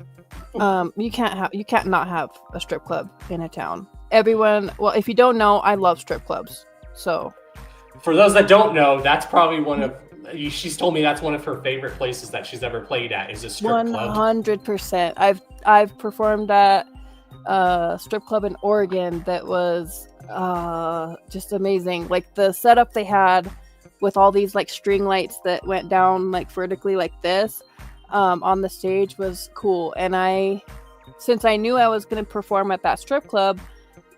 You can't not have a strip club in a town. Everyone, well, if you don't know, I love strip clubs. So, for those that don't know, that's probably one of. She's told me that's one of her favorite places that she's ever played at is a strip club. 100%. I've performed at a strip club in Oregon that was just amazing. Like the setup they had with all these like string lights that went down like vertically like this on the stage was cool. And since I knew I was going to perform at that strip club,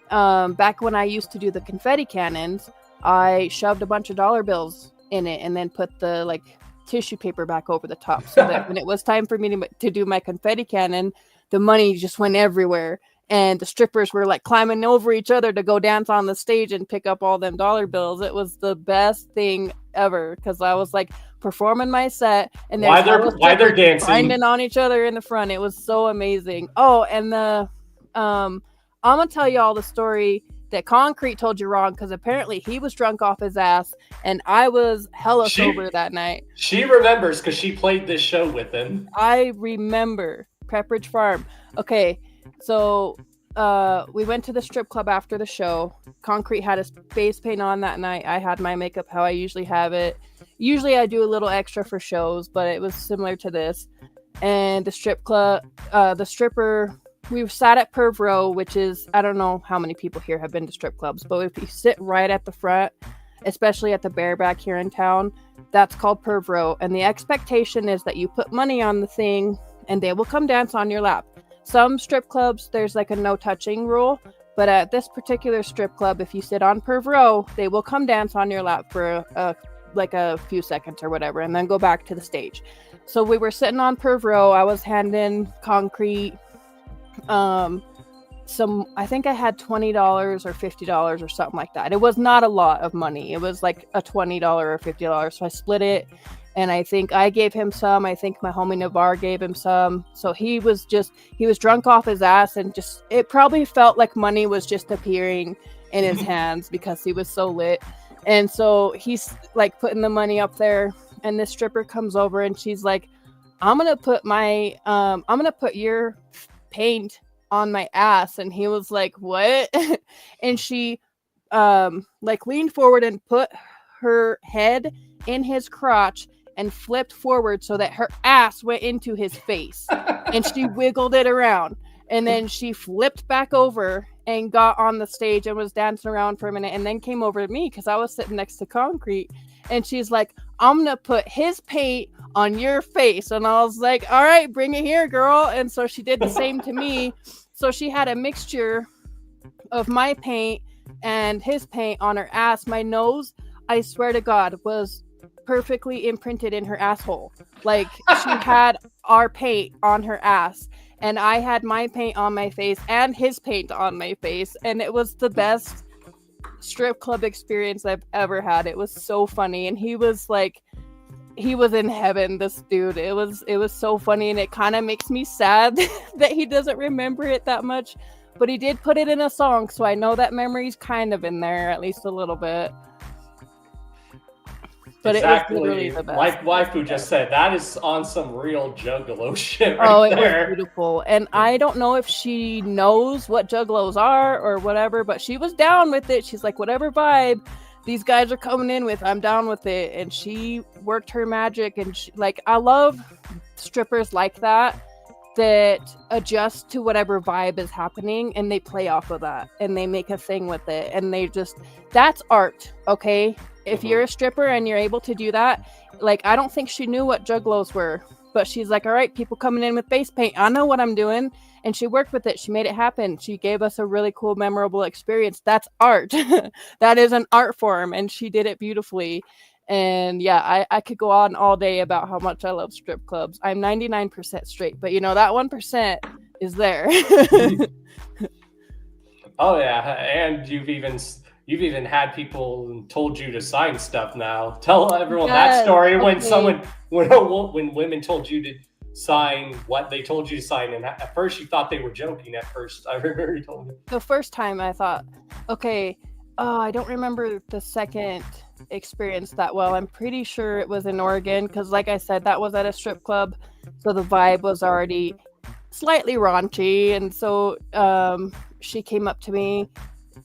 back when I used to do the confetti cannons, I shoved a bunch of dollar bills in it and then put the like tissue paper back over the top so that when it was time for me to do my confetti cannon, the money just went everywhere. And the strippers were like climbing over each other to go dance on the stage and pick up all them dollar bills. It was the best thing ever because I was like performing my set and why they're dancing, grinding on each other in the front. It was so amazing. Oh, and I'm gonna tell you all the story that Concrete told you wrong because apparently he was drunk off his ass and I was hella sober that night. She remembers because she played this show with him. I remember Pepperidge Farm. Okay, so we went to the strip club after the show. Concrete had his face paint on that night. I had my makeup how I usually have it. Usually I do a little extra for shows, but it was similar to this. And the stripper, we sat at Perv Row, which is, I don't know how many people here have been to strip clubs, but if you sit right at the front, especially at the Bareback here in town, that's called Perv Row. And the expectation is that you put money on the thing and they will come dance on your lap. Some strip clubs, there's like a no touching rule, but at this particular strip club, if you sit on Perv Row, they will come dance on your lap for like a few seconds or whatever, and then go back to the stage. So we were sitting on Perv Row. I was handing Concrete I think I had $20 or $50 or something like that. It was not a lot of money. It was like a $20 or $50. So I split it, and I think I gave him some. I think my homie Navarre gave him some. So he was drunk off his ass, and just, it probably felt like money was just appearing in his hands because he was so lit. And so he's like putting the money up there, and this stripper comes over and she's like, I'm gonna put your paint on my ass. And he was like, what? And she like leaned forward and put her head in his crotch and flipped forward so that her ass went into his face. And she wiggled it around, and then she flipped back over and got on the stage and was dancing around for a minute, and then came over to me because I was sitting next to Concrete, and she's like, I'm gonna put his paint on your face. And I was like, all right, bring it here, girl. And so she did the same to me. So she had a mixture of my paint and his paint on her ass. My nose, I swear to God, was perfectly imprinted in her asshole. Like, she had our paint on her ass, and I had my paint on my face and his paint on my face. And it was the best strip club experience I've ever had. It was so funny. And he was in heaven, this dude. It was so funny, and it kind of makes me sad that he doesn't remember it that much, but he did put it in a song, so I know that memory's kind of in there, at least a little bit. But exactly. It was literally the best. Like Waifu just said, that is on some real Juggalo shit right there. It was beautiful. And I don't know if she knows what Juggalos are or whatever, but she was down with it. She's like, whatever vibe these guys are coming in with, I'm down with it. And she worked her magic. And I love strippers like that. that adjust to whatever vibe is happening, and they play off of that, and they make a thing with it, and they just, that's art, okay? If you're a stripper and you're able to do that, like, I don't think she knew what juggalos were, but she's like, all right, people coming in with face paint, I know what I'm doing. And she worked with it. She made it happen. She gave us a really cool, memorable experience. That's art. That is an art form, and she did it beautifully. And yeah, I could go on all day about how much I love strip clubs. I'm 99% straight, but you know, that 1% is there. Oh yeah, and you've even had people told you to sign stuff now. Tell everyone that story when when women told you to sign what they told you to sign, and at first you thought they were joking. At first, I remember you told me. The first time I thought, okay, I don't remember the second experience that well. I'm pretty sure it was in Oregon, because like I said, that was at a strip club, so the vibe was already slightly raunchy, and so she came up to me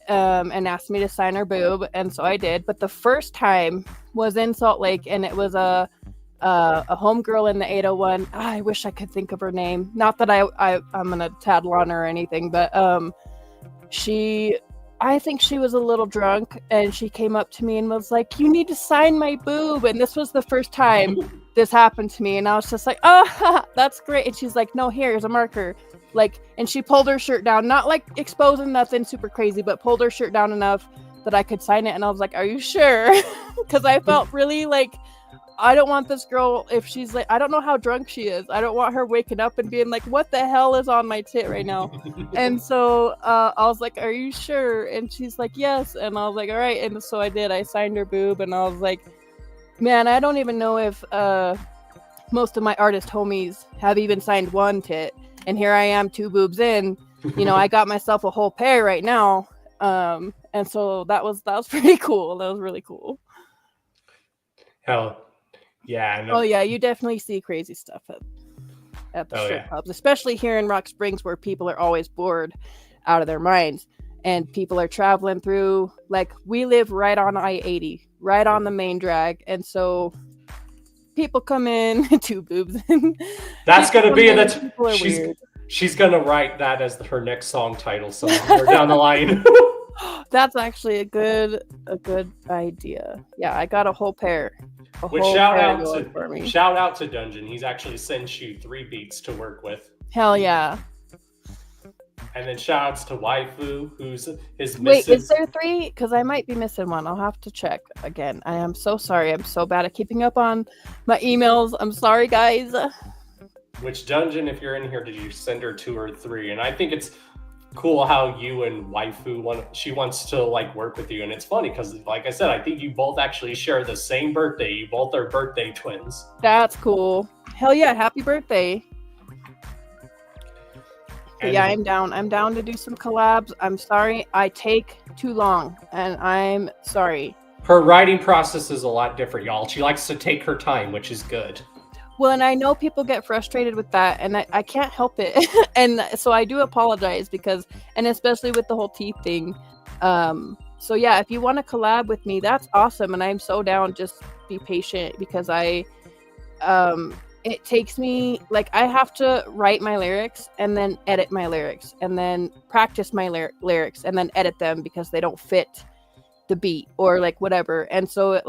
and asked me to sign her boob, and so I did. But the first time was in Salt Lake, and it was a homegirl in the 801. I wish I could think of her name. Not that I'm gonna tattle on her or anything, but I think she was a little drunk, and she came up to me and was like, "You need to sign my boob." And this was the first time this happened to me, and I was just like, "Oh, that's great." And she's like, "No, here's a marker." Like, and she pulled her shirt down, not like exposing nothing super crazy, but pulled her shirt down enough that I could sign it. And I was like, "Are you sure?" Because I felt really like, I don't want this girl, if she's like, I don't know how drunk she is, I don't want her waking up and being like, what the hell is on my tit right now? And so I was like, "Are you sure?" And she's like, "Yes." And I was like, "All right." And so I did. I signed her boob, and I was like, man, I don't even know if most of my artist homies have even signed one tit. And here I am, 2 boobs in. You know, I got myself a whole pair right now. And so that was pretty cool. That was really cool. Hell. Yeah. Oh yeah, you definitely see crazy stuff at the strip clubs, especially here in Rock Springs, where people are always bored out of their minds, and people are traveling through. Like, we live right on I-80, right on the main drag, and so people come in, 2 boobs. That's gonna be weird. She's gonna write that as her next song title somewhere down the line. That's actually a good idea. Yeah, I got a whole pair. Which shout out to Dungeon. He's actually sent you 3 beats to work with. Hell yeah. And then shout outs to Waifu, who's his missing. Wait, is there 3? Because I might be missing one. I'll have to check again. I am so sorry. I'm so bad at keeping up on my emails. I'm sorry, guys. Which Dungeon, if you're in here, did you send her 2 or 3? And I think it's cool how you and Waifu she wants to like work with you, and it's funny because, like I said, I think you both actually share the same birthday. You both are birthday twins. That's cool. Hell yeah, happy birthday. But yeah, I'm down to do some collabs. I'm sorry I take too long, and I'm sorry. Her writing process is a lot different, y'all. She likes to take her time, which is good. Well, and I know people get frustrated with that, and I can't help it. And so I do apologize and especially with the whole teeth thing. So yeah, if you want to collab with me, that's awesome. And I'm so down. Just be patient, because it takes me, like, I have to write my lyrics and then edit my lyrics and then practice my lyrics and then edit them because they don't fit the beat or like whatever. And so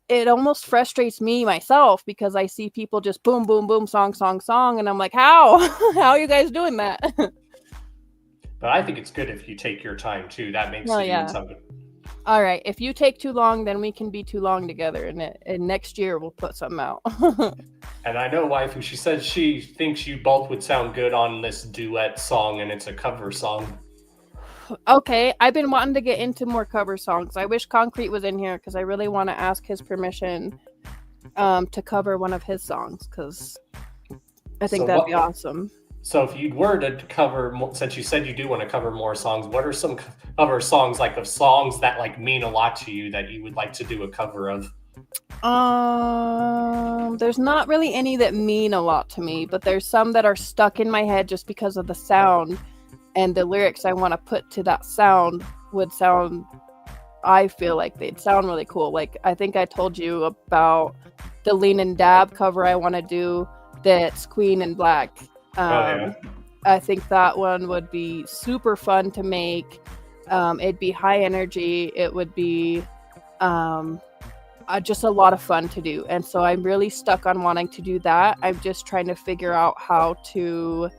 it almost frustrates me myself, because I see people just boom, boom, boom, song, and I'm like, how are you guys doing that? But I think it's good if you take your time too. That makes it even something. All right, if you take too long, then we can be too long together, and next year we'll put something out. And I know Waifu, she said she thinks you both would sound good on this duet song, and it's a cover song. Okay, I've been wanting to get into more cover songs. I wish Concrete was in here, because I really want to ask his permission to cover one of his songs, because I think that'd be awesome. So if you were to cover, since you said you do want to cover more songs, what are some cover songs, like, of songs that like mean a lot to you that you would like to do a cover of? There's not really any that mean a lot to me, but there's some that are stuck in my head just because of the sound, and the lyrics I want to put to that sound I feel like they'd sound really cool. Like, I think I told you about the Lean and Dab cover I want to do, that's Queen and Black. Um, I think that one would be super fun to make. It'd be high energy. It would be just a lot of fun to do. And so I'm really stuck on wanting to do that. I'm just trying to figure out how to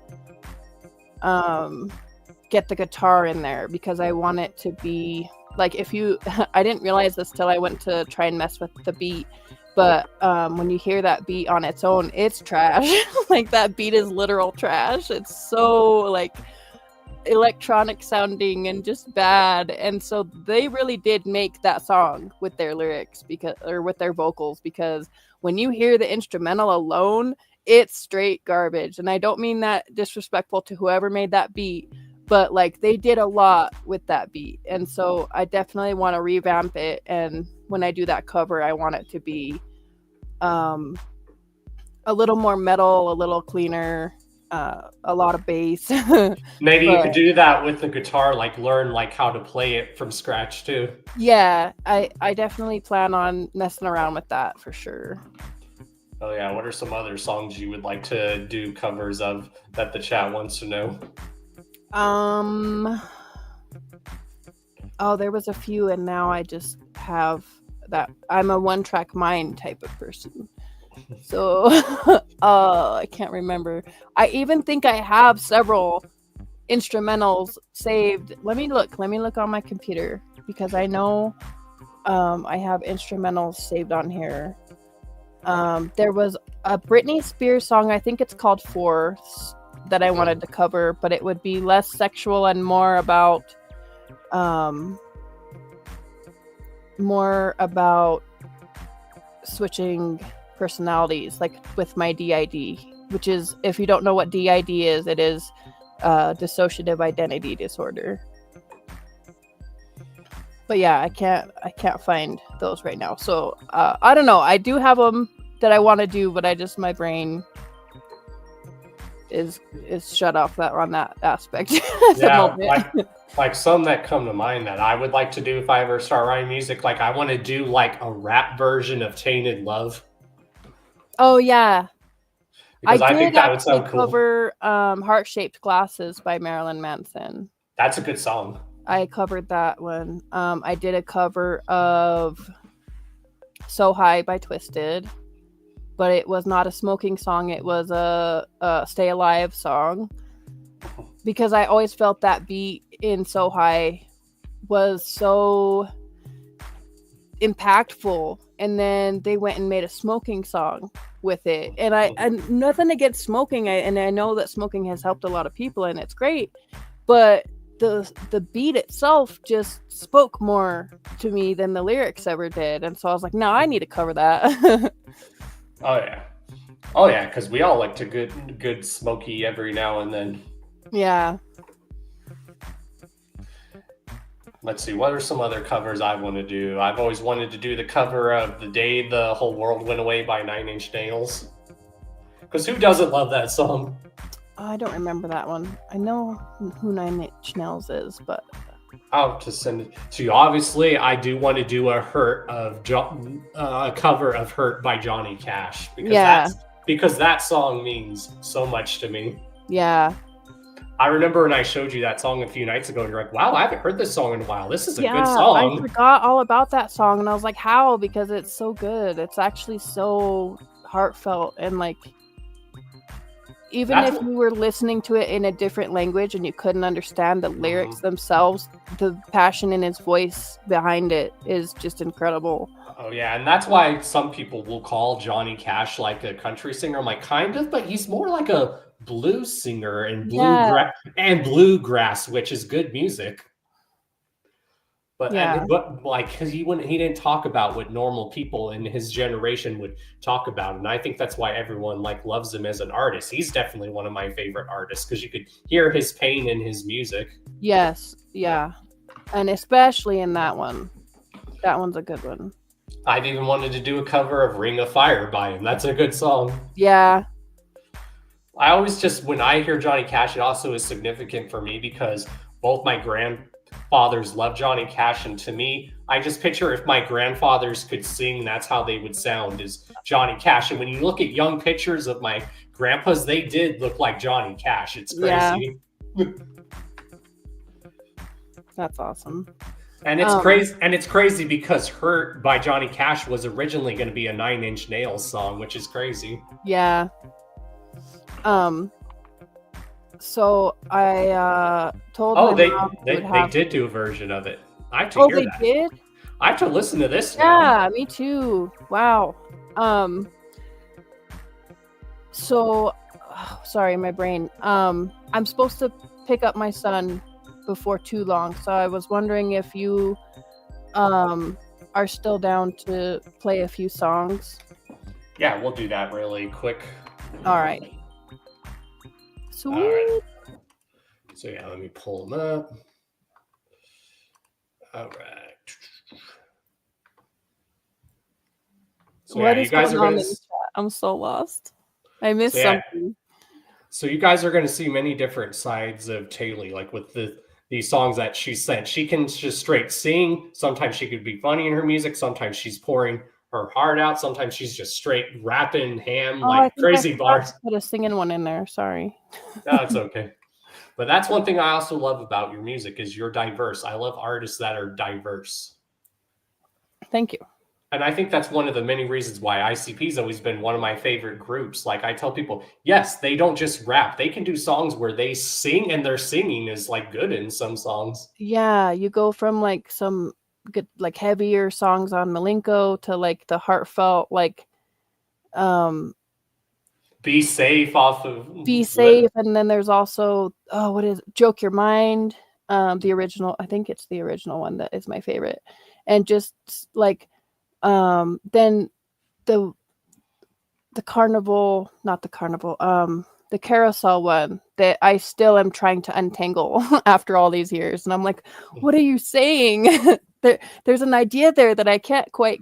get the guitar in there, because I want it to be like, if you I didn't realize this till I went to try and mess with the beat, but when you hear that beat on its own, it's trash. Like, that beat is literal trash. It's so like electronic sounding and just bad. And so they really did make that song with their lyrics, with their vocals, because when you hear the instrumental alone, it's straight garbage. And I don't mean that disrespectful to whoever made that beat, but like, they did a lot with that beat. And so I definitely want to revamp it. And when I do that cover, I want it to be a little more metal, a little cleaner, a lot of bass. Maybe you could do that with the guitar, like learn like how to play it from scratch too. Yeah, I definitely plan on messing around with that for sure. Oh yeah, what are some other songs you would like to do covers of that the chat wants to know? Oh, there was a few, and now I just have that. I'm a one-track mind type of person. So I can't remember. I even think I have several instrumentals saved. Let me look on my computer, because I know I have instrumentals saved on here. There was a Britney Spears song, I think it's called Force, that I wanted to cover, but it would be less sexual and more about switching personalities, like with my DID, which is, if you don't know what DID is, it is dissociative identity disorder. But yeah, I can't find those right now. So I don't know. I do have them that I want to do, but my brain is shut off on that aspect. Yeah, like some that come to mind that I would like to do if I ever start writing music. Like, I want to do like a rap version of Tainted Love. Oh yeah, because I think that would sound cool. Cover Heart-Shaped Glasses by Marilyn Manson. That's a good song. I covered that one. I did a cover of So High by Twisted, but it was not a smoking song. It was a Stay Alive song, because I always felt that beat in So High was so impactful, and then they went and made a smoking song with it. And I nothing against smoking, and I know that smoking has helped a lot of people, and it's great, but the beat itself just spoke more to me than the lyrics ever did. And so I was like, no, I need to cover that. Oh yeah, because we all like to good smoky every now and then. Yeah. Let's see, what are some other covers I want to do? I've always wanted to do the cover of The Day the Whole World Went Away by 9 Inch Nails. Because who doesn't love that song? I don't remember that one. I know who 9 Inch Nails is, but I'll just send it to you. Obviously, I do want to do a cover of "Hurt" by Johnny Cash, because that song means so much to me. Yeah. I remember when I showed you that song a few nights ago, and you're like, "Wow, I haven't heard this song in a while. This is a good song." I forgot all about that song, and I was like, "How?" Because it's so good. It's actually so heartfelt, and like, even if you were listening to it in a different language and you couldn't understand the lyrics themselves, the passion in his voice behind it is just incredible. Oh yeah, and that's why some people will call Johnny Cash like a country singer. I'm like, kind of, but he's more like a blues singer and bluegrass, which is good music. But like, because he didn't talk about what normal people in his generation would talk about, and I think that's why everyone like loves him as an artist. He's definitely one of my favorite artists, because you could hear his pain in his music. Yes, yeah, and especially in that one. That one's a good one. I've even wanted to do a cover of "Ring of Fire" by him. That's a good song. Yeah. I always when I hear Johnny Cash, it also is significant for me because both my grandfathers love Johnny Cash, and to me, I just picture if my grandfathers could sing, that's how they would sound, is Johnny Cash. And when you look at young pictures of my grandpas, they did look like Johnny Cash. It's crazy. Yeah. That's awesome. And it's crazy. And it's crazy because "Hurt" by Johnny Cash was originally going to be a 9 Inch Nails song, which is crazy. Yeah. So I told. Oh, my they did do a version of it. I have to hear that. They did? I have to listen to this. Yeah, me too. Wow. So, sorry, my brain. I'm supposed to pick up my son before too long, so I was wondering if you are still down to play a few songs. Yeah, we'll do that really quick. All right. Sweet. All right. So yeah, let me pull them up. All right. So What yeah, is you guys going are on going in the chat? I'm so lost. I missed So, yeah. something. So you guys are going to see many different sides of Tailie, like with these songs that she sent. She can just straight sing. Sometimes she could be funny in her music. Sometimes she's pouring her heart out. Sometimes she's just straight rapping ham, like crazy bars. Put a singing one in there. Sorry. No, it's okay. But that's one thing I also love about your music is you're diverse. I love artists that are diverse. Thank you. And I think that's one of the many reasons why ICP has always been one of my favorite groups. Like I tell people, yes, they don't just rap. They can do songs where they sing, and their singing is like good in some songs. Yeah, you go from like some good, like heavier songs on Malenko to like the heartfelt, like Be Safe off of Be Safe, and then there's also what is it? Joke Your Mind, the original. I think it's the original one that is my favorite, and just like then the carnival, not the carnival, the carousel one that I still am trying to untangle after all these years, and I'm like, what are you saying? There's an idea there that I can't quite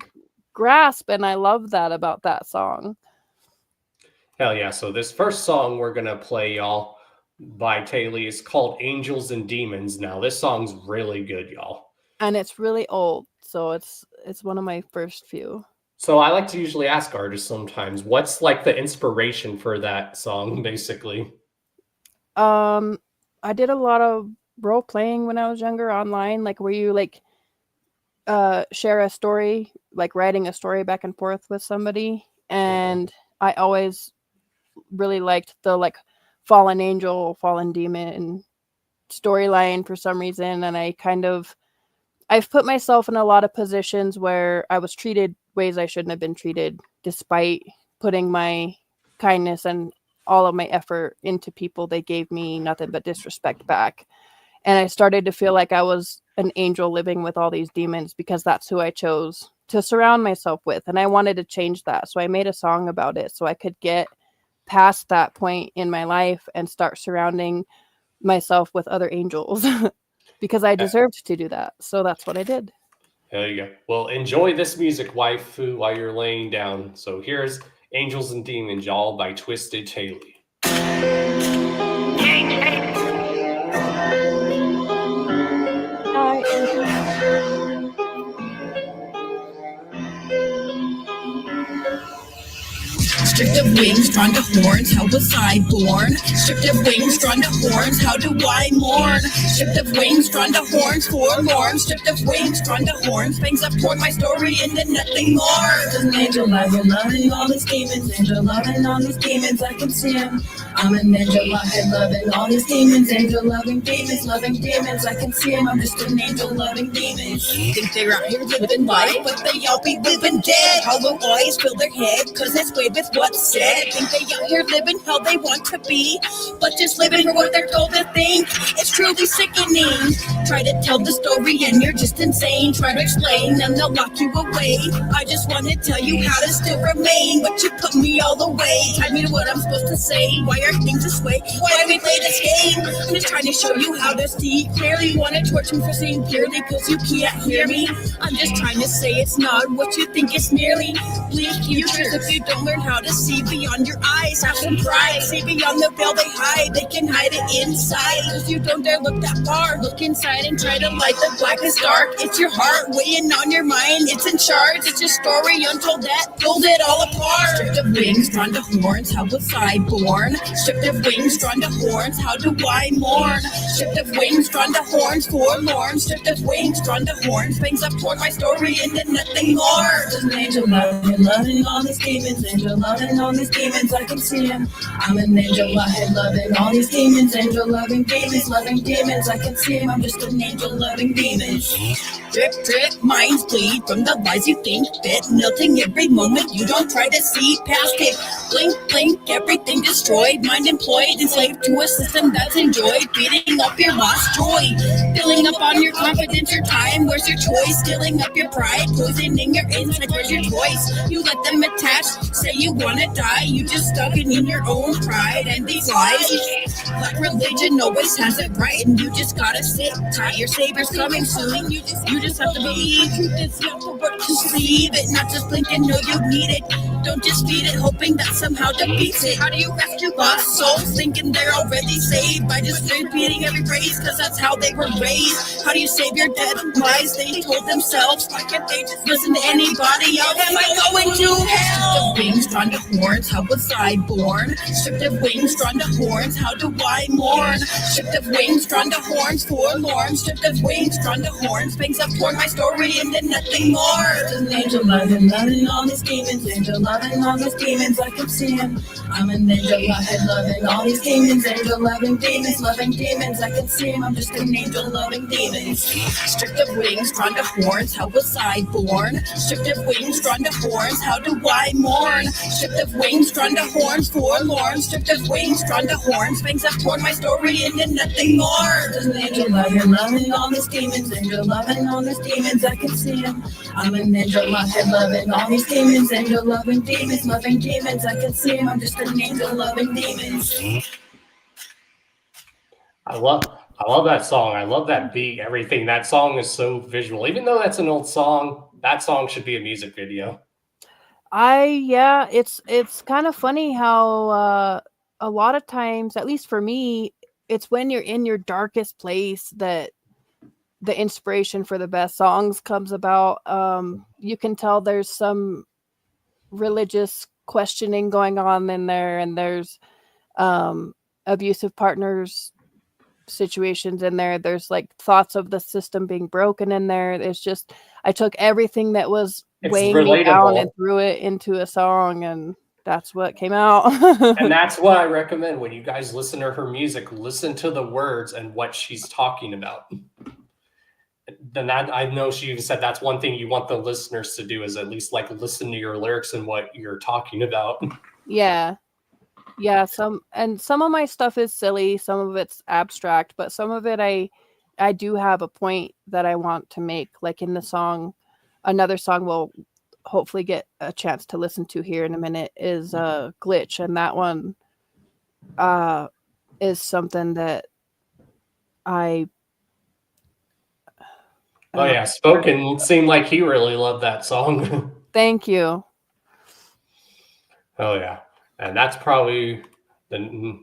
grasp, and I love that about that song. Hell yeah. So this first song we're going to play, y'all, by Tailie is called Angels and Demons. Now, this song's really good, y'all. And it's really old, so it's one of my first few. So I like to usually ask artists sometimes, what's like the inspiration for that song, basically? I did a lot of role playing when I was younger online, like where you like share a story, like writing a story back and forth with somebody. And I always really liked the like fallen angel, fallen demon storyline for some reason. And I've put myself in a lot of positions where I was treated ways I shouldn't have been treated, despite putting my kindness and all of my effort into people. They gave me nothing but disrespect back. And I started to feel like I was an angel living with all these demons because that's who I chose to surround myself with. And I wanted to change that. So I made a song about it so I could get past that point in my life and start surrounding myself with other angels because I deserved to do that. So that's what I did. There you go. Well, enjoy this music, waifu, while you're laying down. So here's Angels and Demons, y'all, by Twisted Tailie. Stripped of wings, drawn to horns, how was I born? Stripped of wings, drawn to horns, how do I mourn? Stripped of wings, drawn to horns, forlorn. Stripped of wings, drawn to horns, fangs up poured my story into nothing more. An angel loving all these demons, angel loving all these demons, I can see him. I'm an angel loving all these demons, angel loving demons, I can see him. I'm just an angel loving demons. Think they're out here living life, but they all be living dead. Hollow eyes fill their head, cause it's weighed with what's said. Think they out here living how they want to be, but just living for what they're told to think. It's truly sickening. Try to tell the story and you're just insane. Try to explain and they'll lock you away. I just want to tell you how to still remain, but you put me all the way. Tell me what I'm supposed to say. Why are things this way? Why we play this game? I'm just trying to show you how to see clearly. You want to torture me for seeing clearly because you can't hear me. I'm just trying to say it's not what you think it's nearly. bleak futures if you don't learn how to see beyond your eyes. Have some pride, see beyond the veil they hide. They can hide it inside. Cause you don't dare look that far. Look inside and try to light the blackest dark. It's your heart weighing on your mind. It's in charge. It's your story untold that pulled it all apart. Stripped of wings, drawn to horns. How was I born? Stripped of wings, drawn to horns. How do I mourn? Stripped of wings, drawn to horns. Forlorn. Stripped of wings, drawn to horns. Fangs up toward my story and then nothing more. Just an angel loving all these demons. Angel loving all these demons. I can see him. I'm an angel loving all these demons. Angel loving demons. I can see him. I'm just an angel loving demons. Drip, drip, minds bleed from the lies you think fit. Melting every moment you don't try to see past it. Blink, blink, everything destroyed. Mind employed, enslaved to a system that's enjoyed. Beating up your lost joy. Filling up on your confidence, your time. Where's your choice? Stilling up your pride. Poisoning your inside. Where's your choice? You let them attach. Say you wanna die. You just stuck in your own pride. And these lies, like religion always has it right. And you just gotta sit tight. Your savior's coming soon. You just have to believe. Truth is not the work to receive it. Not just blink and know you need it. Don't just feed it, hoping that somehow defeats it. How do you rescue lost souls, thinking they're already saved by just repeating every phrase, cause that's how they were raised? How do you save your dead lies they told themselves? Why can't they just listen to anybody else? Am I going to hell? Stripped of wings, drawn to horns, how was I born? Stripped of wings, drawn to horns, how do I mourn? Stripped of wings, drawn to horns, forlorn. Stripped of wings, drawn to horns, fangs up toward my story and then nothing more. An angel loving all these demons. Angel loving all these demons, I can see him. I'm an angel loving all these demons. Angel loving demons, I can see him. I'm just an angel loving demons. Stripped of wings, drawn to horns, how was I born? Stripped of wings, drawn to horns, how do I mourn? Stripped of wings, drawn to horns, forlorn. Stripped of wings, drawn to horns, fangs up toward my story and then nothing more. An angel loving all these demons. Angel loving all these demons, I can see him. I'm an angel loving all these demons. Angel loving demons, I can see him. I'm just an angel loving demons. I love that song. I love that beat. Everything. That song is so visual. Even though that's an old song, that song should be a music video. It's kind of funny how a lot of times, at least for me, it's when you're in your darkest place that the inspiration for the best songs comes about. You can tell there's some religious questioning going on in there, and there's abusive partners situations in there. There's like thoughts of the system being broken in there. It's just, I took everything that was weighing me down and threw it into a song, and that's what came out. And that's what I recommend when you guys listen to her music. Listen to the words and what she's talking about. Then that, I know she even said that's one thing you want the listeners to do, is at least like listen to your lyrics and what you're talking about. Yeah. Some of my stuff is silly, some of it's abstract, but some of it I do have a point that I want to make. Like in the song, another song we'll hopefully get a chance to listen to here in a minute is Glitch, and that one is something that Spoken seemed like he really loved that song. Thank you. Oh yeah. And that's probably the. Do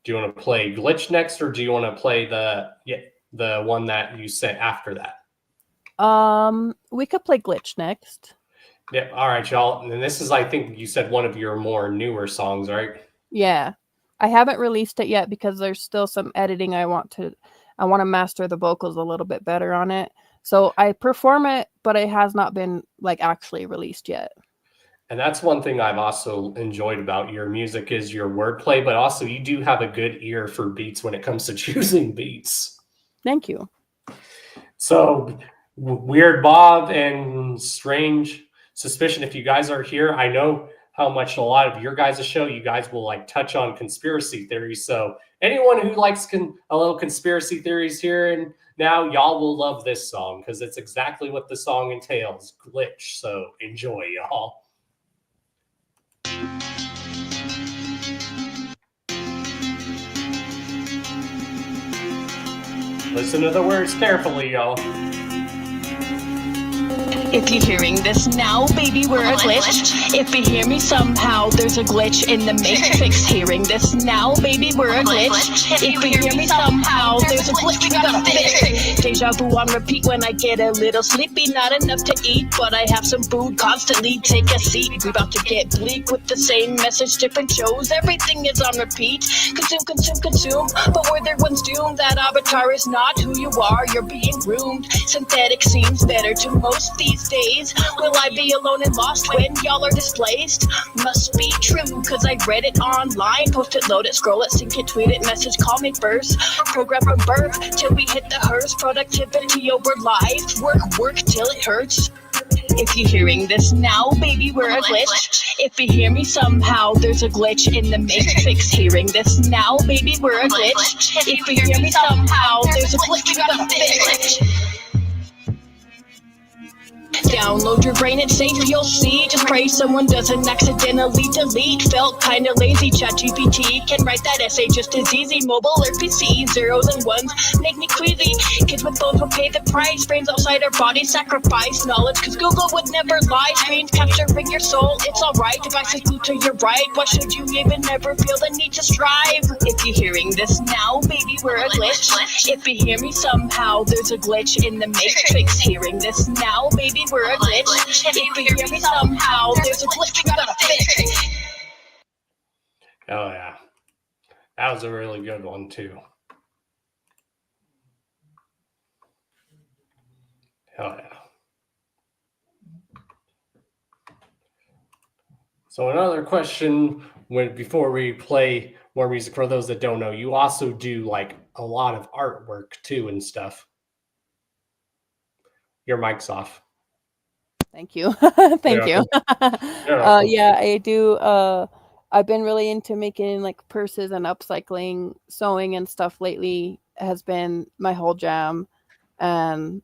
you want to play Glitch next, or do you want to play the one that you sent after that? We could play Glitch next. Yeah. All right, y'all. And this is, I think you said, one of your more newer songs, right? Yeah. I haven't released it yet because there's still some editing. I want to master the vocals a little bit better on it. So I perform it, but it has not been like actually released yet. And that's one thing I've also enjoyed about your music is your wordplay, but also you do have a good ear for beats when it comes to choosing beats. Thank you. So Weird Bob and Strange Suspicion, if you guys are here, I know how much a lot of your guys' show, you guys will like touch on conspiracy theories. So anyone who likes a little conspiracy theories here and now, y'all will love this song because it's exactly what the song entails, Glitch. So enjoy, y'all. Listen to the words carefully, y'all. If you're hearing this now, baby, we're a glitch. If you hear me somehow, there's a glitch in the matrix. Hearing this now, baby, we're a glitch. If you hear me somehow, there's a glitch we gotta fix. Deja vu on repeat when I get a little sleepy. Not enough to eat, but I have some food constantly. Take a seat, we about to get bleak with the same message, different shows. Everything is on repeat. Consume, consume, consume. But were there ones doomed? That avatar is not who you are. You're being groomed. Synthetic seems better to most these days. Will I be alone and lost when y'all are displaced? Must be true, cause I read it online. Post it, load it, scroll it, sync it, tweet it, message, call me first. Program from birth till we hit the hearse. Productivity over life. Work till it hurts. If you're hearing this now, baby, we're a glitch. If you hear me somehow, there's a glitch in the matrix. Hearing this now, baby, we're a glitch. If you hear me somehow, there's a glitch we gotta fix. Download your brain, it's safe, you'll see. Just pray someone doesn't accidentally delete. Felt kinda lazy, ChatGPT can write that essay just as easy. Mobile or PC, zeros and ones make me queasy. Kids with phones will pay the price. Brains outside our bodies sacrifice knowledge, cause Google would never lie. Screens capturing your soul, it's alright. Devices glued to your right. Why should you even never feel the need to strive? If you're hearing this now, baby, we're a glitch. If you hear me somehow, there's a glitch in the matrix. Hearing this now, baby, we're a glitch. If you hear me somehow, there's a glitch we gotta fix. Oh yeah, that was a really good one too. Hell yeah. So another question, before we play more music, for those that don't know, you also do like a lot of artwork too and stuff. Your mic's off. Thank you. Thank Yeah. you. Yeah, I do. I've been really into making like purses and upcycling. Sewing and stuff lately has been my whole jam. And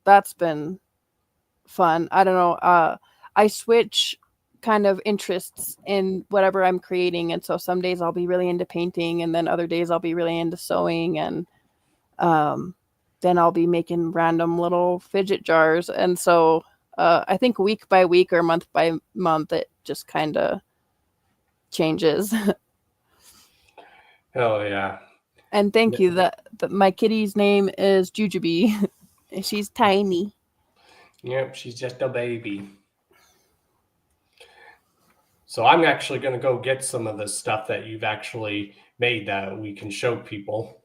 that's been fun. I don't know. I switch kind of interests in whatever I'm creating. And so some days I'll be really into painting, and then other days I'll be really into sewing, and then I'll be making random little fidget jars. And so I think week by week or month by month, it just kind of changes. Oh yeah. And thank you. That my kitty's name is Jujubee. She's tiny. Yep, she's just a baby. So I'm actually going to go get some of the stuff that you've actually made that we can show people,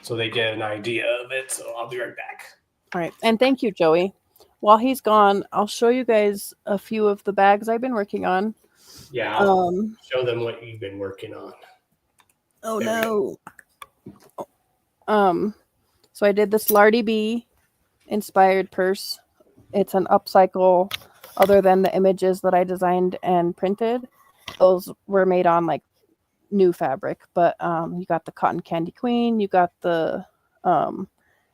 so they get an idea of it. So I'll be right back. All right. And thank you, Joey. While he's gone, I'll show you guys a few of the bags I've been working on. Yeah, I'll show them what you've been working on. Oh no. So I did this Lardy Bee inspired purse. It's an upcycle. Other than the images that I designed and printed, those were made on like new fabric. But you got the Cotton Candy Queen, you got the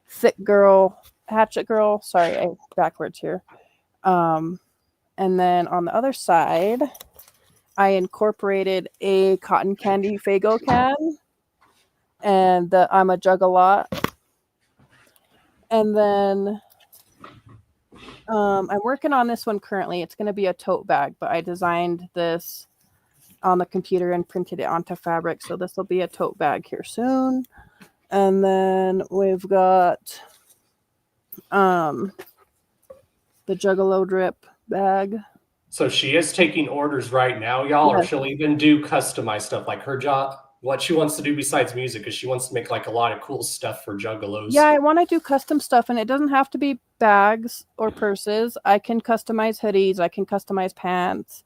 Thick Girl, Hatchet Girl. Sorry, I backwards here. And then on the other side, I incorporated a cotton candy Faygo can, and the I'm a Jug-a-Lot. And then I'm working on this one currently. It's going to be a tote bag, but I designed this on the computer and printed it onto fabric. So this will be a tote bag here soon. And then we've got the Juggalo drip bag. So she is taking orders right now, y'all, or she'll even do customized stuff, like her job. What she wants to do besides music, because she wants to make like a lot of cool stuff for Juggalos. Yeah, I want to do custom stuff, and it doesn't have to be bags or purses. I can customize hoodies. I can customize pants.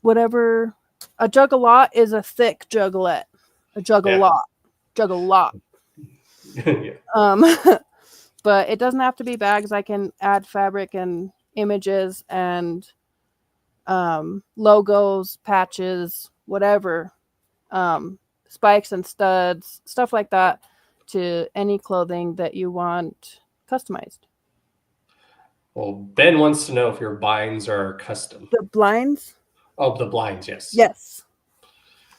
Whatever. A Jug-a-Lot is a thick juggalette. A Jug-a-Lot. Yeah. Jug-a-Lot. Yeah. But it doesn't have to be bags. I can add fabric and images and logos, patches, whatever, spikes and studs, stuff like that, to any clothing that you want customized. Well, Ben wants to know if your blinds are custom. The blinds? Oh, the blinds, yes. Yes.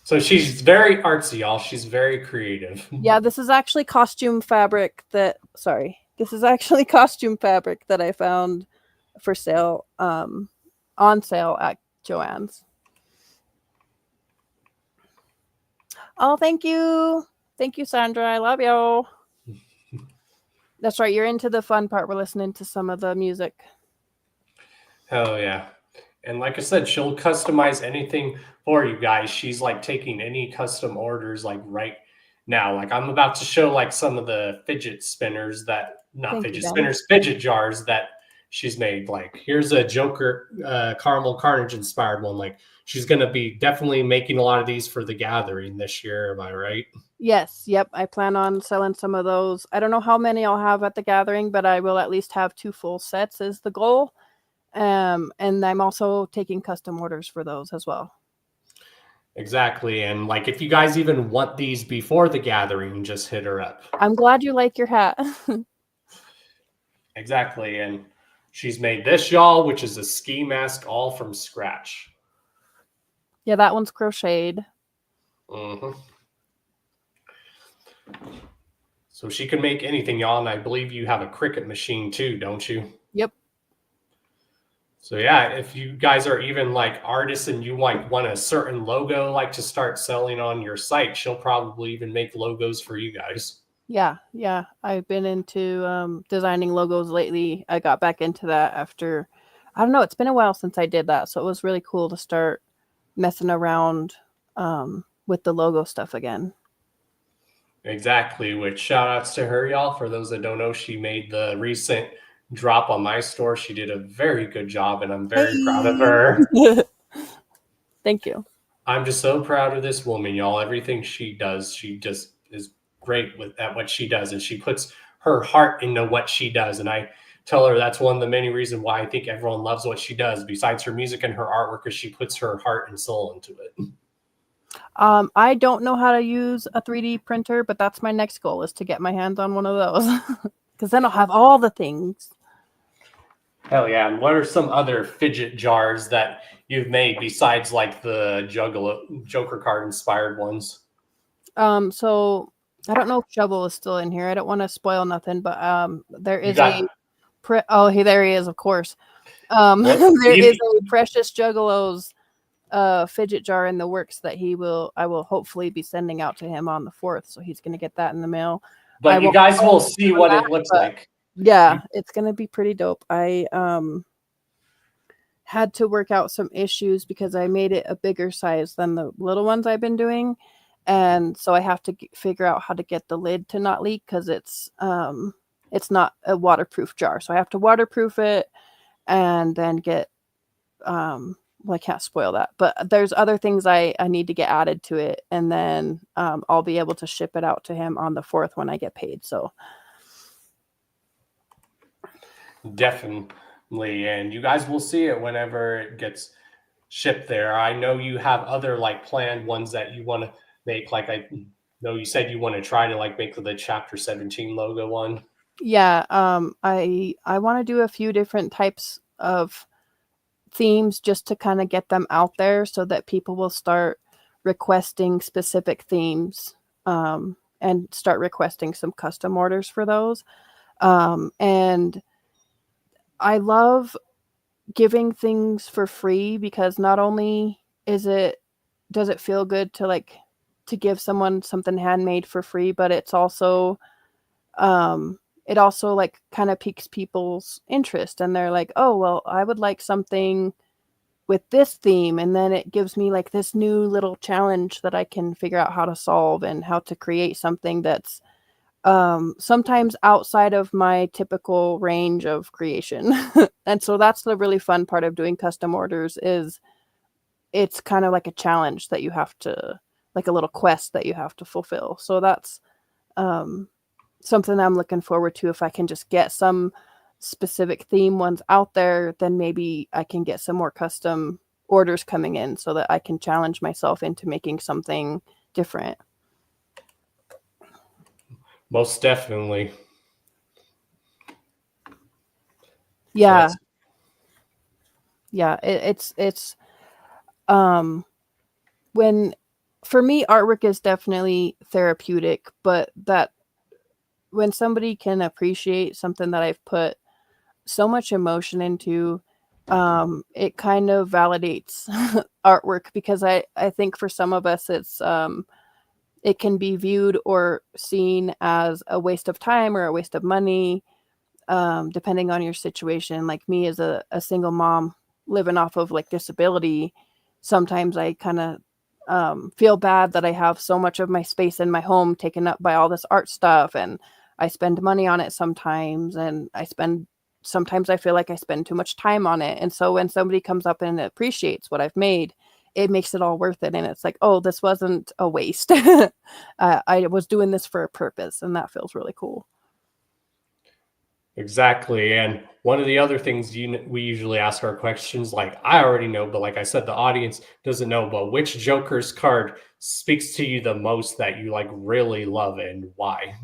So she's very artsy, y'all. She's very creative. Yeah, this is actually costume fabric that, sorry, This is actually costume fabric that I found for sale, on sale at Joann's. Oh, thank you. Thank you, Sandra. I love you. That's right. You're into the fun part. We're listening to some of the music. Hell yeah. And like I said, she'll customize anything for you guys. She's like taking any custom orders like right now. Like I'm about to show like some of the fidget spinners that, not Thank you, fidget Ben. spinners, fidget jars that she's made. Like here's a Joker Caramel Carnage inspired one. Like she's going to be definitely making a lot of these for the gathering this year. Am I right? Yes. Yep. I plan on selling some of those. I don't know how many I'll have at the gathering, but I will at least have 2 full sets is the goal. And I'm also taking custom orders for those as well. Exactly. And like if you guys even want these before the gathering, just hit her up. I'm glad you like your hat. Exactly. And she's made this, y'all, which is a ski mask all from scratch. Yeah, that one's crocheted. Mm-hmm. So she can make anything, y'all. And I believe you have a Cricut machine too, don't you? Yep. So yeah, if you guys are even like artists and you like want a certain logo like to start selling on your site, she'll probably even make logos for you guys. Yeah. I've been into designing logos lately. I got back into that after, I don't know, it's been a while since I did that. So it was really cool to start messing around with the logo stuff again. Exactly, which shout outs to her, y'all. For those that don't know, she made the recent drop on my store. She did a very good job, and I'm very proud of her. Thank you. I'm just so proud of this woman, y'all. Everything she does, she just is great at what she does, and she puts her heart into what she does. And I tell her that's one of the many reasons why I think everyone loves what she does, besides her music and her artwork, is she puts her heart and soul into it. I don't know how to use a 3D printer, but that's my next goal, is to get my hands on one of those. Because then I'll have all the things. Hell yeah. And what are some other fidget jars that you've made besides like the Joker card inspired ones? So I don't know if Shovel is still in here. I don't want to spoil nothing, but there is oh, there he is, of course. There is a Precious Juggalo's fidget jar in the works that I will hopefully be sending out to him on the 4th, so he's going to get that in the mail. But you guys will see what it looks like. Yeah, it's going to be pretty dope. I had to work out some issues because I made it a bigger size than the little ones I've been doing, and so I have to figure out how to get the lid to not leak, because it's not a waterproof jar, so I have to waterproof it and then get well, I can't spoil that, but there's other things I need to get added to it, and then I'll be able to ship it out to him on the 4th when I get paid. So definitely, and you guys will see it whenever it gets shipped there. I know you have other like planned ones that you want to make. Like I know you said you want to try to like make the Chapter 17 logo one. Yeah, I want to do a few different types of themes just to kind of get them out there so that people will start requesting specific themes, and start requesting some custom orders for those. And I love giving things for free, because not only does it feel good to like to give someone something handmade for free, but it's also it also like kind of piques people's interest, and they're like, oh, well, I would like something with this theme, and then it gives me like this new little challenge that I can figure out how to solve and how to create something that's sometimes outside of my typical range of creation. And so that's the really fun part of doing custom orders, is it's kind of like a challenge that you have to, like a little quest that you have to fulfill. So that's something I'm looking forward to. If I can just get some specific theme ones out there, then maybe I can get some more custom orders coming in so that I can challenge myself into making something different. Most definitely. Yeah. Yeah, it's when, for me, artwork is definitely therapeutic, but that when somebody can appreciate something that I've put so much emotion into, it kind of validates artwork, because I think for some of us it can be viewed or seen as a waste of time or a waste of money, depending on your situation. Like me as a single mom living off of like disability, sometimes I kind of feel bad that I have so much of my space in my home taken up by all this art stuff, and I spend money on it sometimes, and sometimes I feel like I spend too much time on it. And so when somebody comes up and appreciates what I've made, it makes it all worth it. And it's like, oh, this wasn't a waste. I was doing this for a purpose, and that feels really cool. Exactly. And one of the other things we usually ask our questions, like I already know, but like I said, the audience doesn't know, but which Joker's card speaks to you the most that you like really love, and why?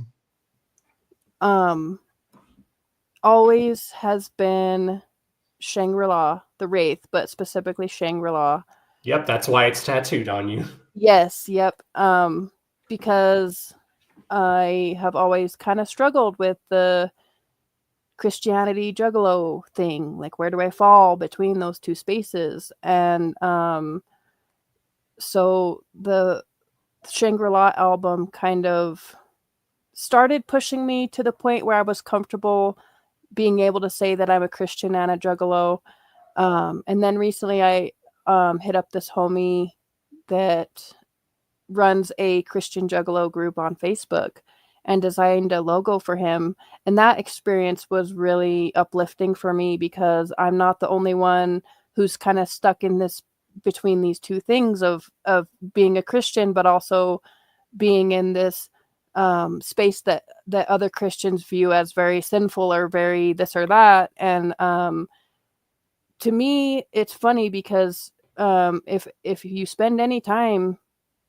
Always has been Shangri-La, the Wraith, but specifically Shangri-La. Yep, that's why it's tattooed on you. Yes, yep. Because I have always kind of struggled with the Christianity juggalo thing. Like, where do I fall between those two spaces? And so the Shangri-La album kind of started pushing me to the point where I was comfortable being able to say that I'm a Christian and a juggalo. And then recently I hit up this homie that runs a Christian juggalo group on Facebook and designed a logo for him. And that experience was really uplifting for me, because I'm not the only one who's kind of stuck in this between these two things of being a Christian, but also being in this space that other Christians view as very sinful or very this or that. And to me, it's funny because if you spend any time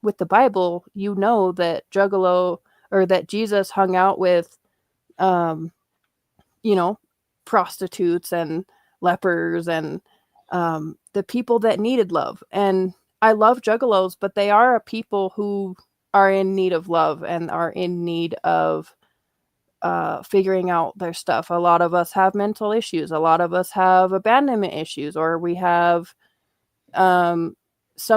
with the Bible, you know that Juggalo, or that Jesus hung out with, you know, prostitutes and lepers and the people that needed love. And I love Juggalos, but they are a people who are in need of love and are in need of figuring out their stuff. A lot of us have mental issues. A lot of us have abandonment issues, or we have some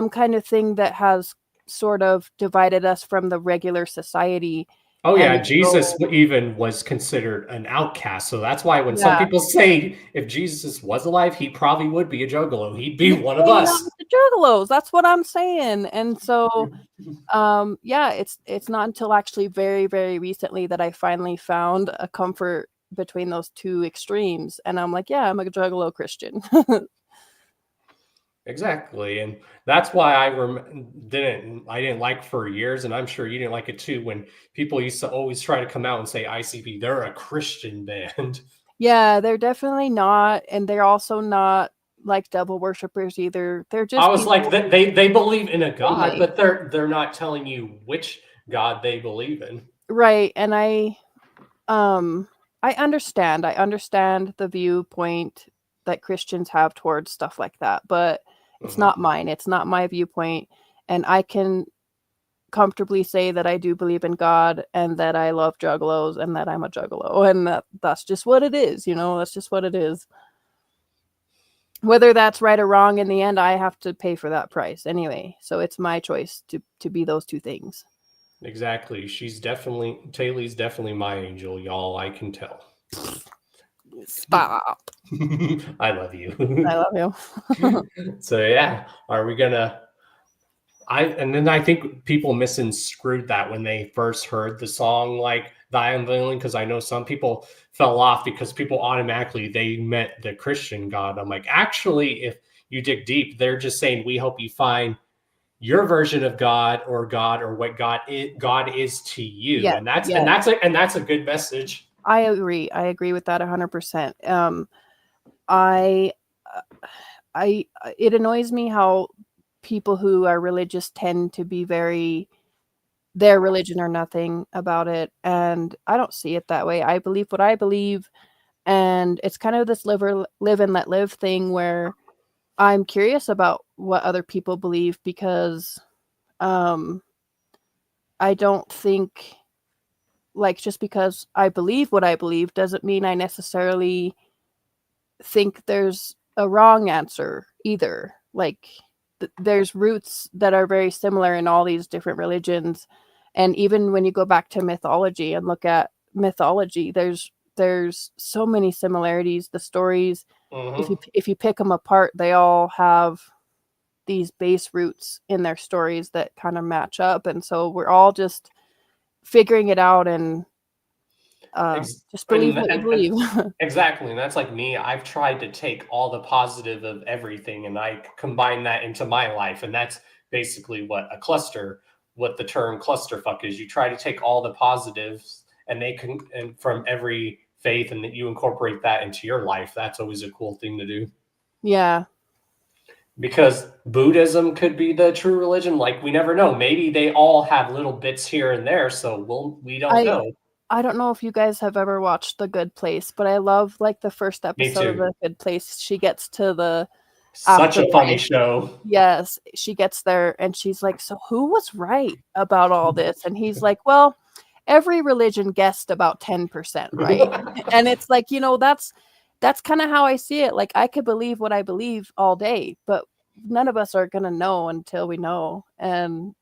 kind of thing that has sort of divided us from the regular society. Oh yeah, And Jesus so, even was considered an outcast. So that's why when some yeah, people say if Jesus was alive, he probably would be a juggalo. He'd be he'd one be of hanging out us. with the Juggalos. That's what I'm saying. And so, yeah, it's not until actually very, very recently that I finally found a comfort between those two extremes. And I'm like, yeah, I'm a Juggalo Christian. Exactly, and that's why I didn't like for years, and I'm sure you didn't like it too, when people used to always try to come out and say ICP, they're a Christian band. Yeah, they're definitely not, and they're also not like devil worshippers either. They're I just was like, people they believe in a God, friendly. but they're not telling you which God they believe in. Right, and I understand. I understand the viewpoint that Christians have towards stuff like that, but it's Mhm. not mine. It's not my viewpoint, and I can comfortably say that I do believe in God and that I love juggalos and that I'm a juggalo, and that's just what it is, you know? That's just what it is. Whether that's right or wrong, in the end, I have to pay for that price anyway. So it's my choice to be those two things. Exactly. Tailie's definitely my angel, y'all. I can tell. Stop. I love you. I love you. So yeah, are we gonna? And then I think people misconstrued that when they first heard the song, like "Thy Unveiling," because I know some people fell off because people automatically they meant the Christian God. I'm like, actually, if you dig deep, they're just saying, "We hope you find your version of God, or what God is to you," Yeah, and that's yeah. a good message. I agree. I agree with that 100%. I it annoys me how people who are religious tend to be very their religion or nothing about it, and I don't see it that way. I believe what I believe, and it's kind of this live and let live thing where I'm curious about what other people believe, because I don't think like, just because I believe what I believe doesn't mean I necessarily think there's a wrong answer either. Like, there's roots that are very similar in all these different religions. And even when you go back to mythology and look at mythology, there's so many similarities. The stories, if you pick them apart, they all have these base roots in their stories that kind of match up. And so we're all just figuring it out and just believe what you believe. Exactly. And that's like me. I've tried to take all the positive of everything and I combine that into my life. And that's basically what the term clusterfuck is. You try to take all the positives and from every faith, and that you incorporate that into your life. That's always a cool thing to do. Yeah. Because Buddhism could be the true religion. Like, we never know. Maybe they all have little bits here and there. So we don't know. I don't know if you guys have ever watched The Good Place, but I love like the first episode of The Good Place. She gets to the such a funny show. Yes, she gets there and she's like, "So who was right about all this?" And he's like, "Well, every religion guessed about 10%, right?" And it's like, that's kind of how I see it. Like, I could believe what I believe all day, but none of us are gonna know until we know. And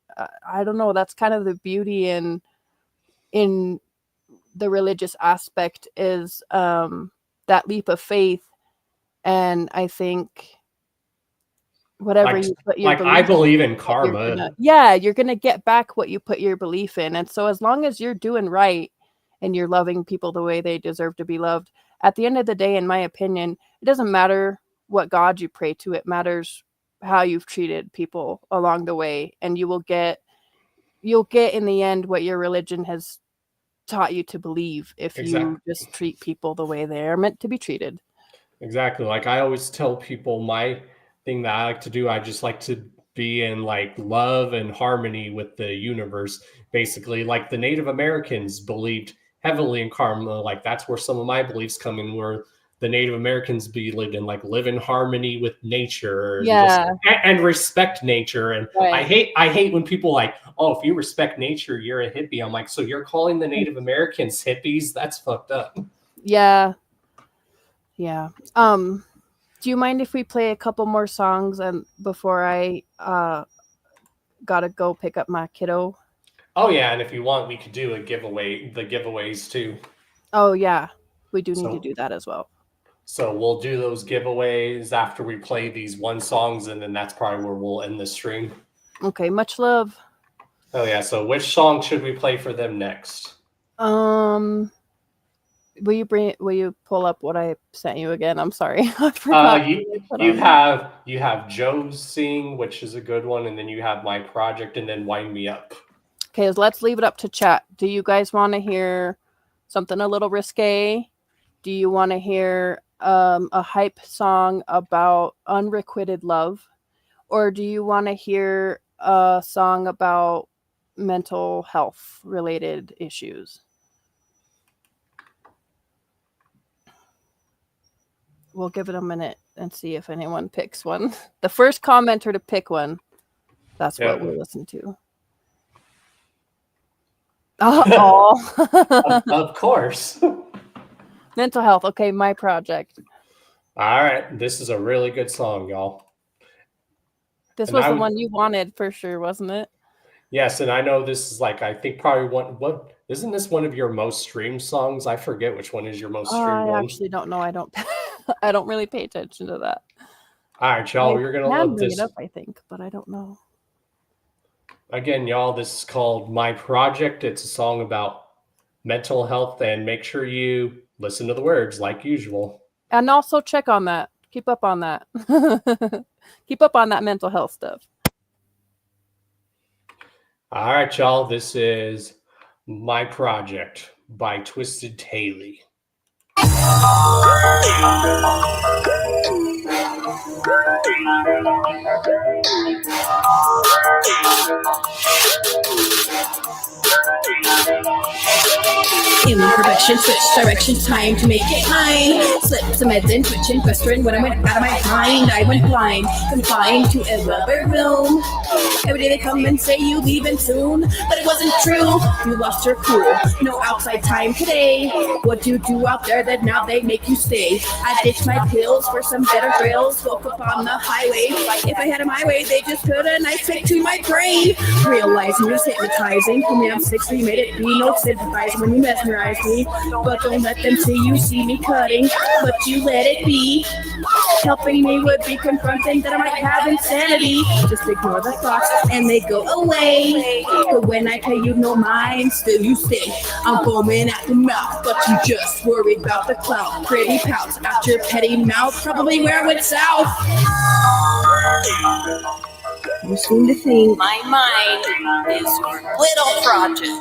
I don't know. That's kind of the beauty in the religious aspect, is that leap of faith. And I think whatever you put your I believe in karma. You're gonna get back what you put your belief in. And so as long as you're doing right and you're loving people the way they deserve to be loved, at the end of the day, in my opinion, it doesn't matter what God you pray to. It matters how you've treated people along the way, and you'll get in the end what your religion has taught you to believe if you just treat people the way they are meant to be treated. Exactly. Like, I always tell people, my thing that I like to do, I just like to be in like love and harmony with the universe. Basically, like the Native Americans believed heavily in karma. Like, that's where some of my beliefs come in, where the Native Americans believed in like live in harmony with nature, and respect nature. And I hate when people like, oh, if you respect nature, you're a hippie. I'm like, so you're calling the Native Americans hippies? That's fucked up. Yeah. Do you mind if we play a couple more songs and before I gotta go pick up my kiddo? Oh yeah, and if you want, we could do the giveaways too. Oh yeah, we do need to do that as well. So we'll do those giveaways after we play these one songs, and then that's probably where we'll end the stream. Okay, much love. Oh yeah, so which song should we play for them next? Will you pull up what I sent you again? I'm sorry. I forgot. You have Joe's Sing, which is a good one, and then you have My Project, and then Wind Me Up. Okay, let's leave it up to chat. Do you guys want to hear something a little risque? Do you want to hear a hype song about unrequited love? Or do you want to hear a song about mental health related issues? We'll give it a minute and see if anyone picks one. The first commenter to pick one, that's what we'll listen to. Of course. Mental health. Okay, My Project. All right. This is a really good song, y'all. This was the one you wanted for sure, wasn't it? Yes, and I know this is like, I think probably isn't this one of your most streamed songs? I forget which one is your most streamed one. I actually don't know. I don't really pay attention to that. All right, y'all, you're going to love this. It up, I think, but I don't know. Again, y'all, this is called My Project. It's a song about mental health, and make sure you listen to the words like usual. And also check on that. Keep up on that. Keep up on that mental health stuff. All right, y'all. This is My Project by Twisted Tailie. Imperfection, switch direction, time to make it mine. Slip some meds in, twitching, festering. When I went out of my mind, I went blind, confined to a rubber room. Every day they come and say you leaving soon, but it wasn't true. You lost your cool, no outside time today. What you do out there that now they make you stay? I ditched my pills for some better thrills. Woke up on the highway. If I had it my way, they just put a knife straight to my brain. Realizing it's hypnotizing. For me, I'm 60, made it be no sympathizing when you mesmerize me. But don't let them see you see me cutting, but you let it be. Helping me would be confronting that I might have insanity. Just ignore the thoughts and they go away. But when I pay you no mind, still you stay. I'm foaming at the mouth, but you just worried about the clout. Pretty pouts out your petty mouth, probably where it went south. You seem to think My mind is your little project.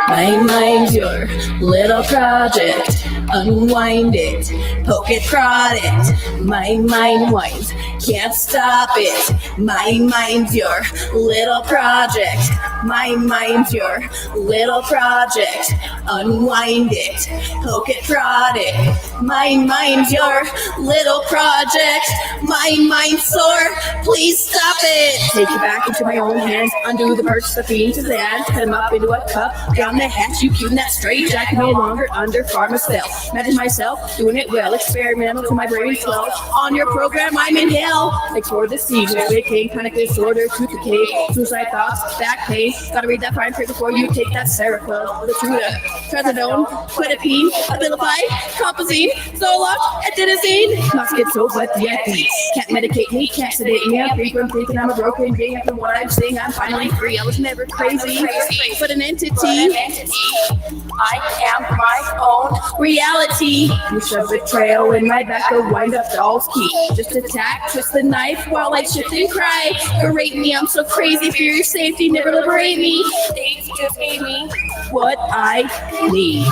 my mind's your little project. Unwind it, poke it, prod it. My mind winds, can't stop it. My mind's your little project. My mind's your little project. Unwind it, poke it, prod it. My mind's your little project. My mind's sore, please stop it. Take it back into my own hands, undo the purse, the feeding to that. Cut him up into a cup, down the hatch, you cue that straight jack. No longer under farmer's spell. Imagine myself doing it well, experimental to my brain swell. On your program, I'm in hell. Explore the season, waking, panic disorder, tooth decay, suicide thoughts, back pain. Gotta read that fine print before you take that Seroquel, the Truda, Trazodone, Quetiapine, Abilify, Compazine, Zoloft, Adenosine. Not schizo, but DIP. Can't medicate me, can't sedate me. I'm free from thinking I'm a broken being. After what I'm seeing, I'm finally free. I was never crazy, but an entity. I am my own Reality. You shove the trail in my back, a wind up doll's key. Just attack, twist the knife while I shift and cry. Berate me, I'm so crazy for your safety, never liberate me. They just gave me What I need.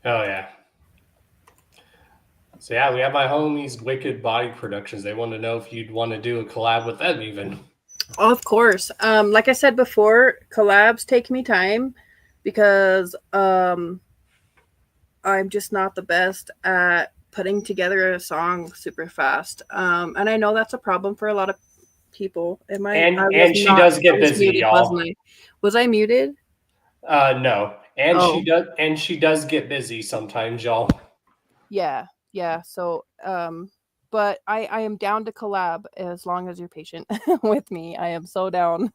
Oh yeah. So yeah, we have my homies Wicked Body Productions. They want to know if you'd want to do a collab with them even. Of course. Like I said before, collabs take me time because I'm just not the best at putting together a song super fast. And I know that's a problem for a lot of people. And she does get busy, muted, y'all. Was I muted? No. And she does get busy sometimes, y'all. Yeah. So but I am down to collab as long as you're patient with me. I am so down.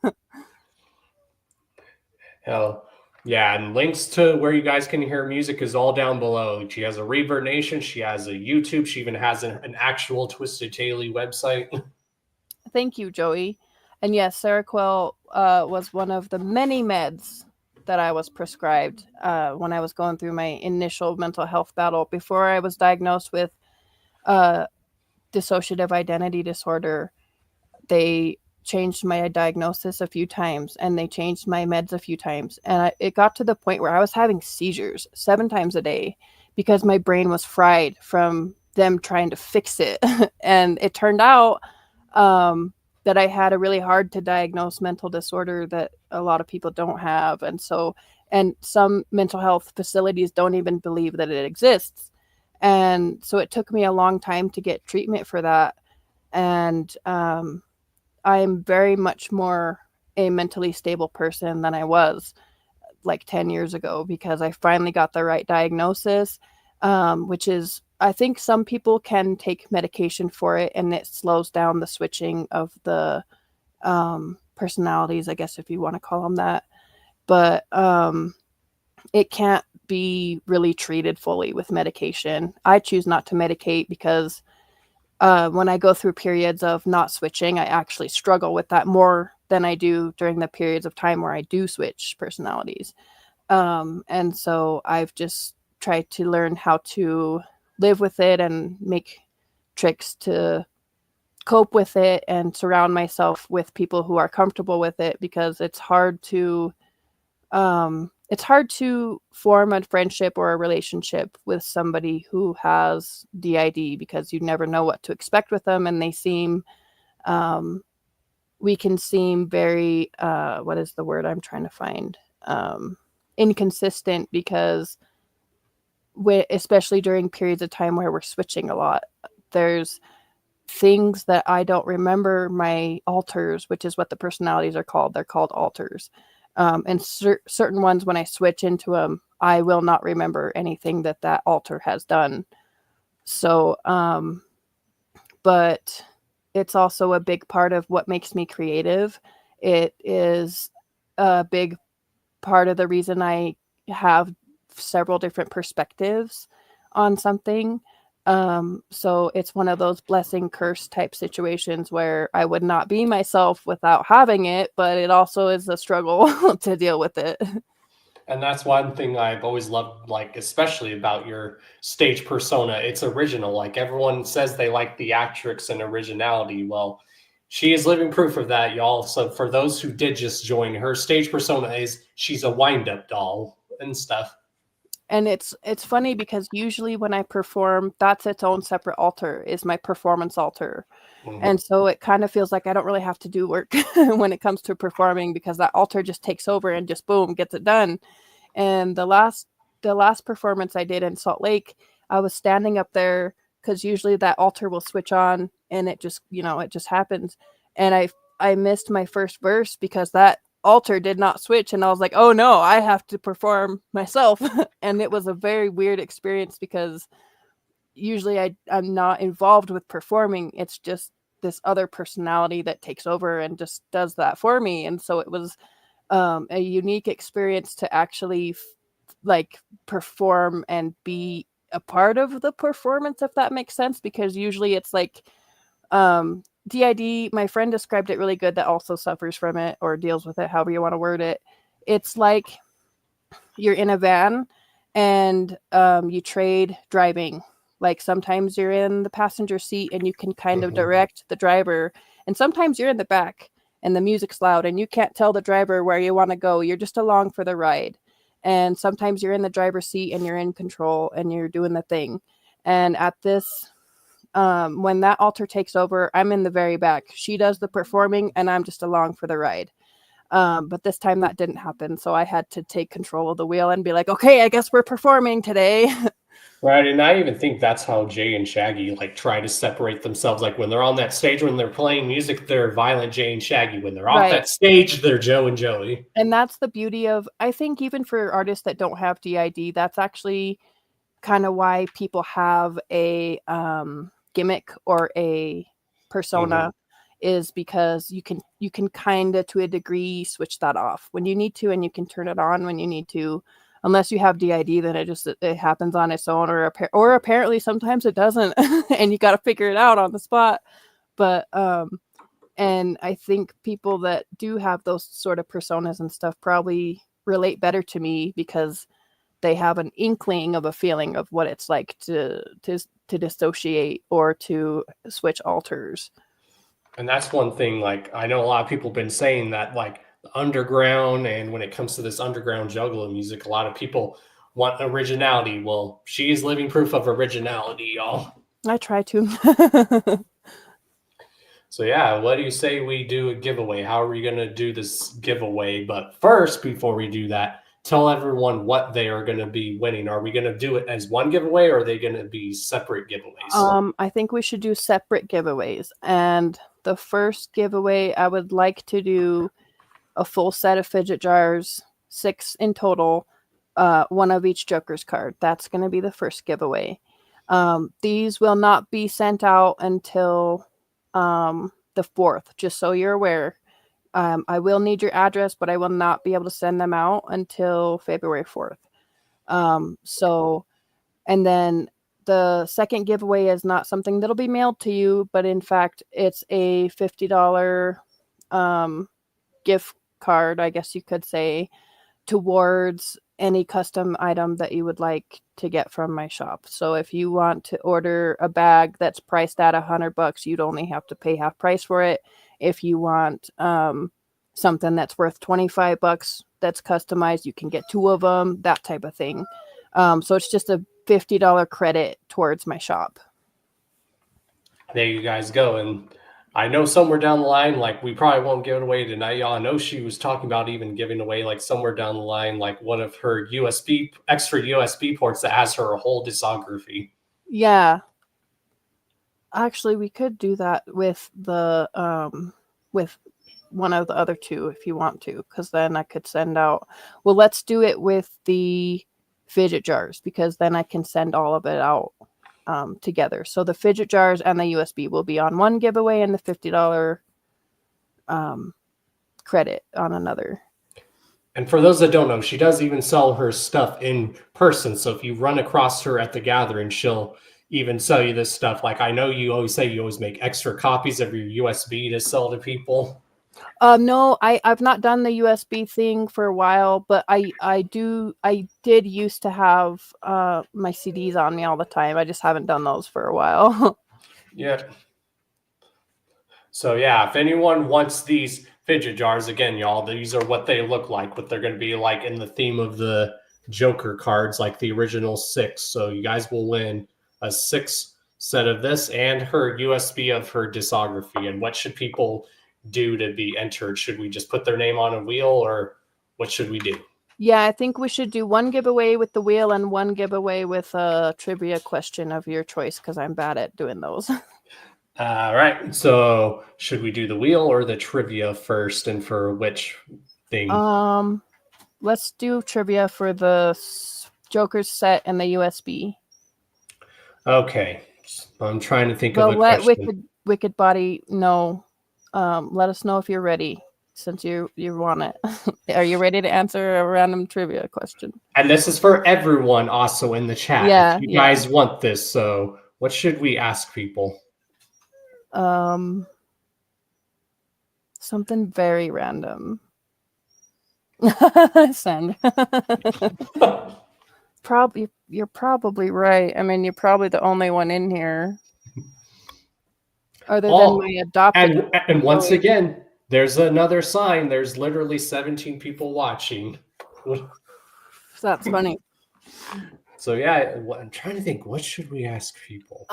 Hell yeah, and links to where you guys can hear music is all down below. She has a Reverb Nation, she has a YouTube, she even has an actual Twisted Tailie website. Thank you, Joey. And yes, Seroquel was one of the many meds that I was prescribed when I was going through my initial mental health battle before I was diagnosed with dissociative identity disorder. They changed my diagnosis a few times and they changed my meds a few times. And it got to the point where I was having seizures 7 times a day because my brain was fried from them trying to fix it. And it turned out that I had a really hard to diagnose mental disorder that a lot of people don't have. And some mental health facilities don't even believe that it exists. And so it took me a long time to get treatment for that. And I am very much more a mentally stable person than I was like 10 years ago because I finally got the right diagnosis, which is, I think some people can take medication for it and it slows down the switching of the personalities, I guess, if you want to call them that. But it can't be really treated fully with medication. I choose not to medicate because when I go through periods of not switching, I actually struggle with that more than I do during the periods of time where I do switch personalities. And so I've just tried to learn how to live with it and make tricks to cope with it and surround myself with people who are comfortable with it because it's hard to it's hard to form a friendship or a relationship with somebody who has DID because you never know what to expect with them, and they seem we can seem very what is the word I'm trying to find, inconsistent, because especially during periods of time where we're switching a lot, there's things that I don't remember my alters, which is what the personalities are called. They're called alters. And certain ones, when I switch into them, I will not remember anything that alter has done. So, but it's also a big part of what makes me creative. It is a big part of the reason I have several different perspectives on something. So it's one of those blessing curse type situations where I would not be myself without having it, but it also is a struggle to deal with it. And that's one thing I've always loved, like, especially about your stage persona. It's original. Like, everyone says they like theatrics and originality. Well, she is living proof of that, y'all. So for those who did just join, her stage persona is she's a wind-up doll and stuff. And it's funny because usually when I perform, that's its own separate alter, is my performance alter. Mhm. And so it kind of feels like I don't really have to do work when it comes to performing, because that alter just takes over and just boom, gets it done. And the last performance I did in Salt Lake, I was standing up there because usually that alter will switch on and it just, it just happens. And I missed my first verse because that alter did not switch, and I was like, oh no, I have to perform myself. And it was a very weird experience because usually I'm not involved with performing. It's just this other personality that takes over and just does that for me. And so it was a unique experience to actually like perform and be a part of the performance, if that makes sense, because usually it's like DID, my friend described it really good, that also suffers from it or deals with it, however you want to word it. It's like you're in a van and you trade driving. Like sometimes you're in the passenger seat and you can kind of direct the driver, and sometimes you're in the back and the music's loud and you can't tell the driver where you want to go. You're just along for the ride. And sometimes you're in the driver's seat and you're in control and you're doing the thing. And at this when that alter takes over, I'm in the very back. She does the performing and I'm just along for the ride. But this time that didn't happen. So I had to take control of the wheel and be like, okay, I guess we're performing today. Right. And I even think that's how Jay and Shaggy like try to separate themselves. Like when they're on that stage, when they're playing music, they're Violent Jay and Shaggy. When they're off Right. that stage, they're Joe and Joey. And that's the beauty of, I think, even for artists that don't have DID, that's actually kind of why people have a gimmick or a persona, is because you can kind of, to a degree, switch that off when you need to, and you can turn it on when you need to. Unless you have DID, then it happens on its own, or apparently sometimes it doesn't, and you got to figure it out on the spot. But and I think people that do have those sort of personas and stuff probably relate better to me because they have an inkling of a feeling of what it's like to dissociate or to switch alters. And that's one thing, like, I know a lot of people have been saying that, like, the underground, and when it comes to this underground juggler music, a lot of people want originality. Well, she is living proof of originality, y'all. I try to. So yeah, what do you say we do a giveaway? How are we going to do this giveaway? But first, before we do that, tell everyone what they are going to be winning. Are we going to do it as one giveaway, or are they going to be separate giveaways? I think we should do separate giveaways. And the first giveaway, I would like to do a full set of fidget jars, 6 in total, one of each Joker's card. That's going to be the first giveaway. These will not be sent out until the 4th, just so you're aware. I will need your address, but I will not be able to send them out until February 4th. And then the second giveaway is not something that'll be mailed to you, but in fact, it's a $50 gift card, I guess you could say, towards any custom item that you would like to get from my shop. So if you want to order a bag that's priced at $100, you'd only have to pay half price for it. If you want something that's worth $25, that's customized. You can get 2 of them, that type of thing. So it's just a $50 credit towards my shop. There you guys go. And I know somewhere down the line, like we probably won't give it away tonight, y'all. I know she was talking about even giving away like somewhere down the line, like one of her extra USB ports that has her whole discography. Yeah. Actually, we could do that with the with one of the other 2 if you want to, because then I could send out. Well, let's do it with the fidget jars, because then I can send all of it out together. So the fidget jars and the USB will be on one giveaway, and the $50 credit on another. And for those that don't know, she does even sell her stuff in person. So if you run across her at the gathering, she'll even sell you this stuff. Like I know you always say you always make extra copies of your USB to sell to people. No, I've not done the USB thing for a while, but I did used to have my CDs on me all the time. I just haven't done those for a while. Yeah. So yeah, if anyone wants these fidget jars, again, y'all, these are what they look like, but they're going to be like in the theme of the Joker cards, like the original 6. So you guys will win a 6 set of this and her USB of her discography. And what should people do to be entered? Should we just put their name on a wheel, or what should we do? Yeah, I think we should do one giveaway with the wheel and one giveaway with a trivia question of your choice, because I'm bad at doing those. All right. So should we do the wheel or the trivia first, and for which thing? Let's do trivia for the Joker's set and the USB. Okay. I'm trying to think of a let question. Wicked Body know. Let us know if you're ready, since you want it. Are you ready to answer a random trivia question? And this is for everyone also in the chat. Yeah, if you guys want this. So what should we ask people? Something very random. Send. You're probably right. I mean, you're probably the only one in here, other than my adopted. And once again, there's another sign. There's literally 17 people watching. That's funny. So yeah, I'm trying to think. What should we ask people?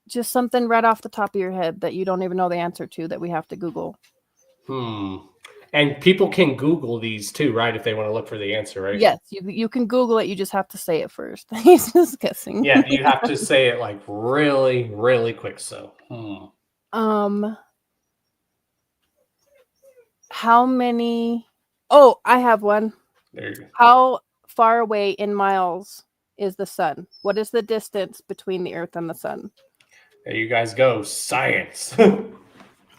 Just something right off the top of your head that you don't even know the answer to, that we have to Google. And people can Google these too, right? If they want to look for the answer, right? Yes, you can Google it. You just have to say it first. He's just guessing. Yeah, you have to say it like really, really quick. So, how many? Oh, I have one. There you go. How far away in miles is the sun? What is the distance between the Earth and the sun? There you guys go. Science.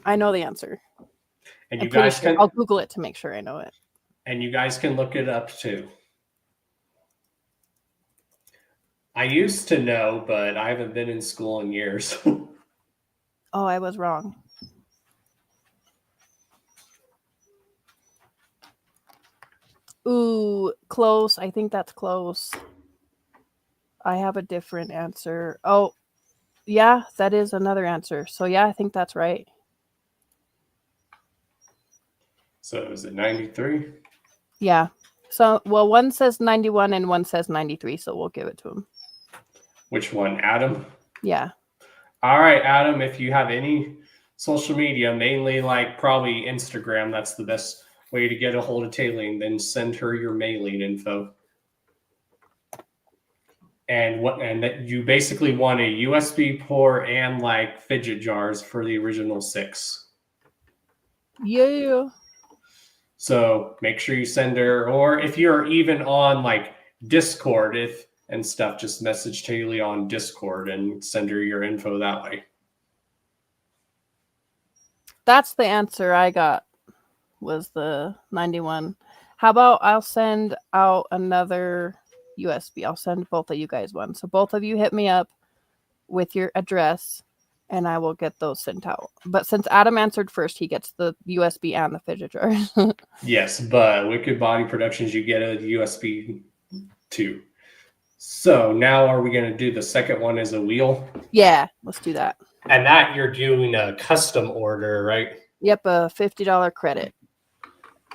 I know the answer. And you guys can. I'll Google it to make sure I know it. And you guys can look it up too. I used to know, but I haven't been in school in years. Oh, I was wrong. Ooh, close. I think that's close. I have a different answer. Oh, yeah, that is another answer. So yeah, I think that's right. So is it 93? Yeah. So, well, one says 91 and one says 93, so we'll give it to him. Which one, Adam? Yeah. All right, Adam, if you have any social media, mainly like probably Instagram, that's the best way to get a hold of Tailie, and then send her your mailing info. And that you basically want a USB port and like fidget jars for the original 6. Yeah. So make sure you send her, or if you're even on like Discord and stuff, just message Tailie on Discord and send her your info that way. That's the answer I got, was the 91. How about I'll send out another USB. I'll send both of you guys one. So both of you hit me up with your address and I will get those sent out. But since Adam answered first, he gets the USB and the fidget jar. Yes, but Wicked Body Productions, you get a USB too. So now are we going to do the second one as a wheel? Yeah, let's do that. And that you're doing a custom order, right? Yep, a $50 credit.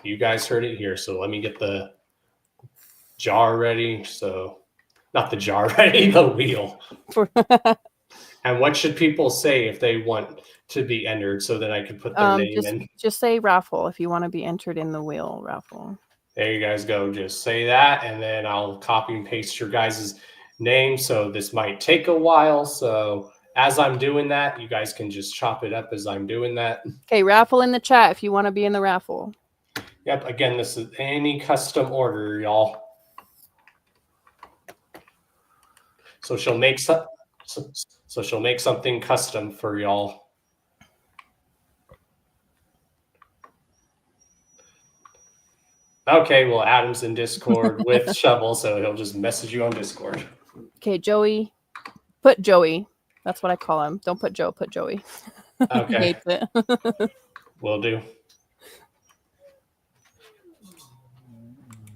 You guys heard it here. So let me get the jar ready. So, not the jar ready, the wheel. And what should people say if they want to be entered so that I can put their name in? Just say raffle if you want to be entered in the wheel raffle. There you guys go. Just say that, and then I'll copy and paste your guys' name. So this might take a while. So as I'm doing that, you guys can just chop it up as I'm doing that. Okay, raffle in the chat if you want to be in the raffle. Yep. Again, this is any custom order, y'all. So she'll make so she'll make something custom for y'all. Okay, well, Adam's in Discord with Shovel, so he'll just message you on Discord. Okay, Joey. Put Joey. That's what I call him. Don't put Joe, put Joey. Okay. He hates it. Will do.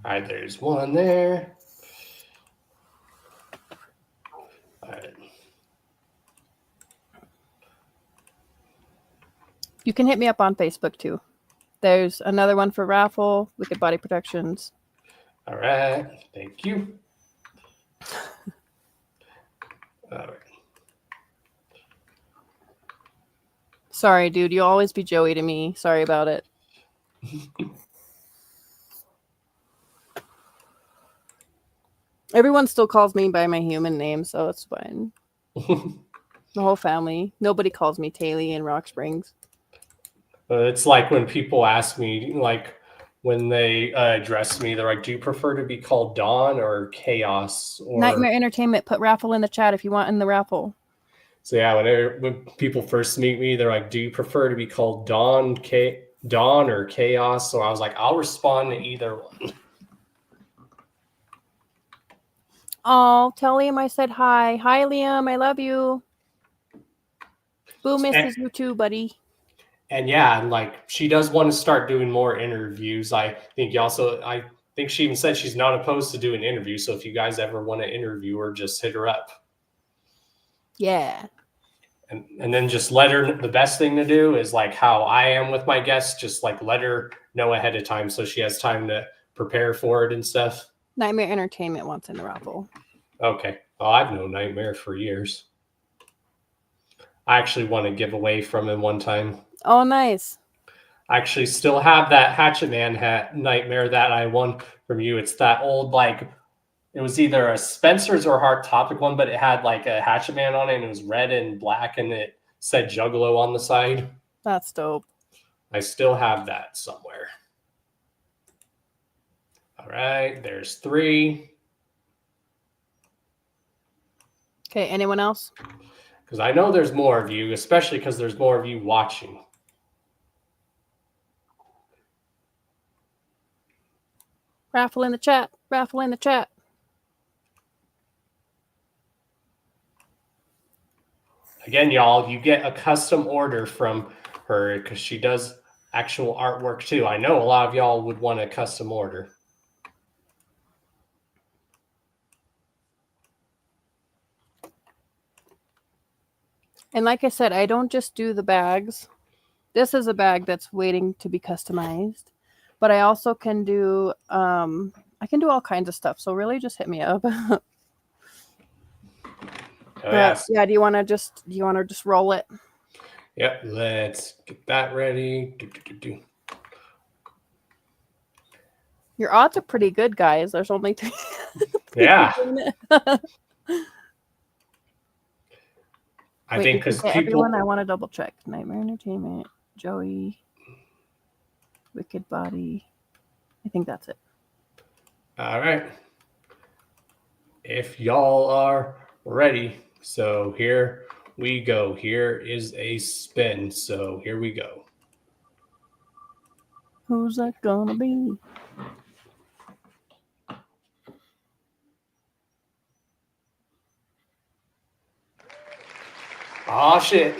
All right, there's one there. All right. You can hit me up on Facebook too. There's another one for raffle, Wicked Body Protections. All right, thank you. All right. Sorry, dude. You'll always be Joey to me. Sorry about it. Everyone still calls me by my human name, so it's fine. The whole family. Nobody calls me Tailie in Rock Springs. It's like when people ask me, like when they address me, they're like, "Do you prefer to be called Dawn or Chaos?" Or Nightmare Entertainment. Put raffle in the chat if you want in the raffle. So yeah, when people first meet me, they're like, "Do you prefer to be called Dawn or Chaos?" So I was like, "I'll respond to either one." Oh, tell Liam I said hi. Hi, Liam. I love you. Boo misses you too, buddy. And yeah, like she does want to start doing more interviews. I think she even said she's not opposed to doing interviews. So if you guys ever want to interview her, just hit her up. Yeah. And then just let her, the best thing to do is like how I am with my guests, just like let her know ahead of time so she has time to prepare for it and stuff. Nightmare Entertainment wants in the raffle. Okay. Oh, I've known Nightmare for years. I actually won a giveaway from him one time. Oh, nice. I actually still have that Hatchet Man hat Nightmare that I won from you. It's that old, like, it was either a Spencer's or Hot Topic one, but it had like a Hatchet Man on it, and it was red and black, and it said Juggalo on the side. That's dope. I still have that somewhere. All right, there's 3. Okay, anyone else? Because I know there's more of you, especially because there's more of you watching. Raffle in the chat. Raffle in the chat. Again, y'all, you get a custom order from her because she does actual artwork too. I know a lot of y'all would want a custom order. And like I said, I don't just do the bags. This is a bag that's waiting to be customized. But I also can do I can do all kinds of stuff. So really just hit me up. Yes. Yeah, do you wanna just roll it? Yep, let's get that ready. Your odds are pretty good, guys. There's only 3. Yeah. I Wait, think because people. Everyone, I want to double check. Nightmare Entertainment, Joey, Wicked Body. I think that's it. All right. If y'all are ready, so here we go. Here is a spin. So here we go. Who's that gonna be? Oh shit.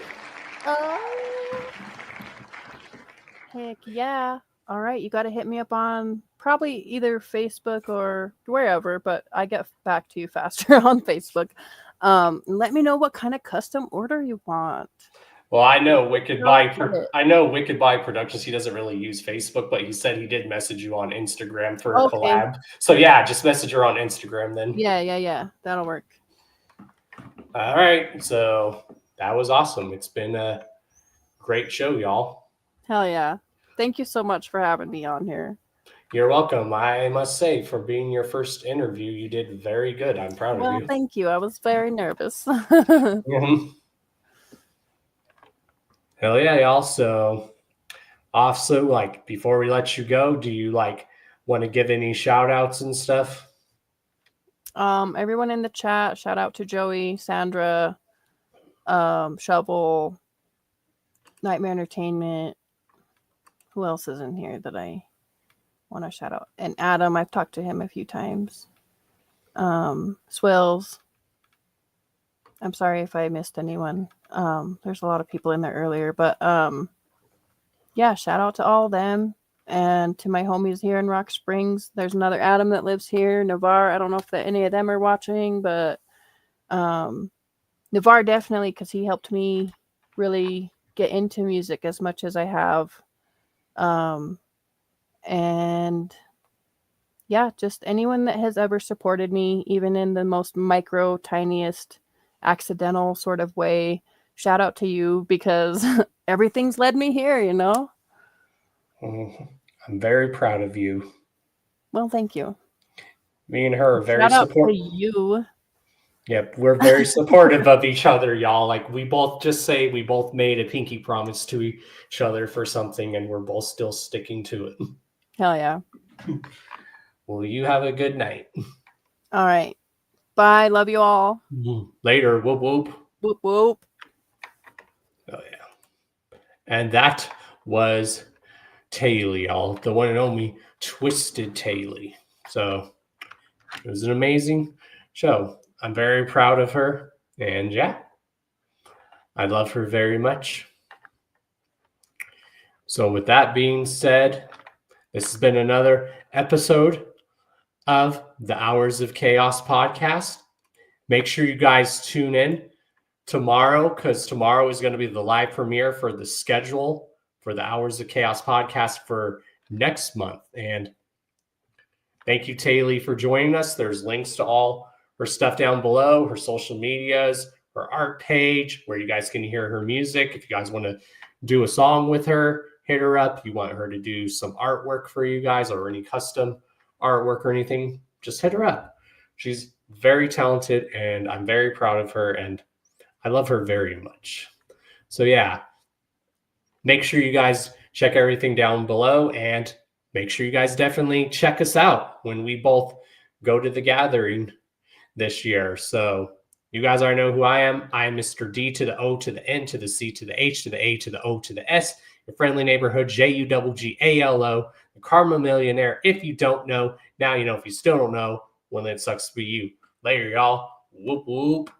Heck yeah. All right, you got to hit me up on probably either Facebook or wherever, but I get back to you faster on Facebook. Let me know what kind of custom order you want. Well, I know Wicked No Bye. shit. I know Wicked Bye Productions. He doesn't really use Facebook, but he said he did message you on Instagram for a Okay. collab. So yeah, just message her on Instagram then. Yeah. That'll work. All right. So that was awesome. It's been a great show, y'all. Hell yeah. Thank you so much for having me on here. You're welcome. I must say, for being your first interview, you did very good. I'm proud Well, of you. thank you. I was very nervous. Mhm. Hell yeah, y'all. So also, like, before we let you go, do you like want to give any shout outs and stuff? Everyone in the chat, shout out to Joey, Sandra, Shovel, Nightmare Entertainment. Who else is in here that I want to shout out? And Adam, I've talked to him a few times. Swills. I'm sorry if I missed anyone. There's a lot of people in there earlier, but yeah, shout out to all of them and to my homies here in Rock Springs. There's another Adam that lives here, Navarre. I don't know if any of them are watching, but Navarre definitely, because he helped me really get into music as much as I have. And yeah, just anyone that has ever supported me, even in the most micro, tiniest, accidental sort of way. Shout out to you, because everything's led me here, you know? I'm very proud of you. Well, thank you. Me and her are very Shout out supportive. to you. Yep, we're very supportive of each other, y'all. Like, we both just say we both made a pinky promise to each other for something, and we're both still sticking to it. Hell yeah. Well, you have a good night. All right. Bye. Love you all. Later. Whoop, whoop. Whoop, whoop. Oh, yeah. And that was Tailie, y'all. The one and only Twisted Tailie. So it was an amazing show. I'm very proud of her. And yeah, I love her very much. So with that being said, this has been another episode of the Hours of Chaos podcast. Make sure you guys tune in tomorrow, because tomorrow is going to be the live premiere for the schedule for the Hours of Chaos podcast for next month. And thank you, Tailie, for joining us. There's links to all her stuff down below, her social medias, her art page, where you guys can hear her music. If you guys want to do a song with her, hit her up. You want her to do some artwork for you guys, or any custom artwork or anything, just hit her up. She's very talented, and I'm very proud of her, and I love her very much. So yeah, make sure you guys check everything down below, and make sure you guys definitely check us out when we both go to the gathering this year. So you guys already know who I am. I am Mr. D to the O to the N to the C to the H to the A to the O to the S, your friendly neighborhood JUGGALO, the Karma Millionaire. If you don't know, now you know. If you still don't know, well, then it sucks to be you. Later, y'all. Whoop, whoop.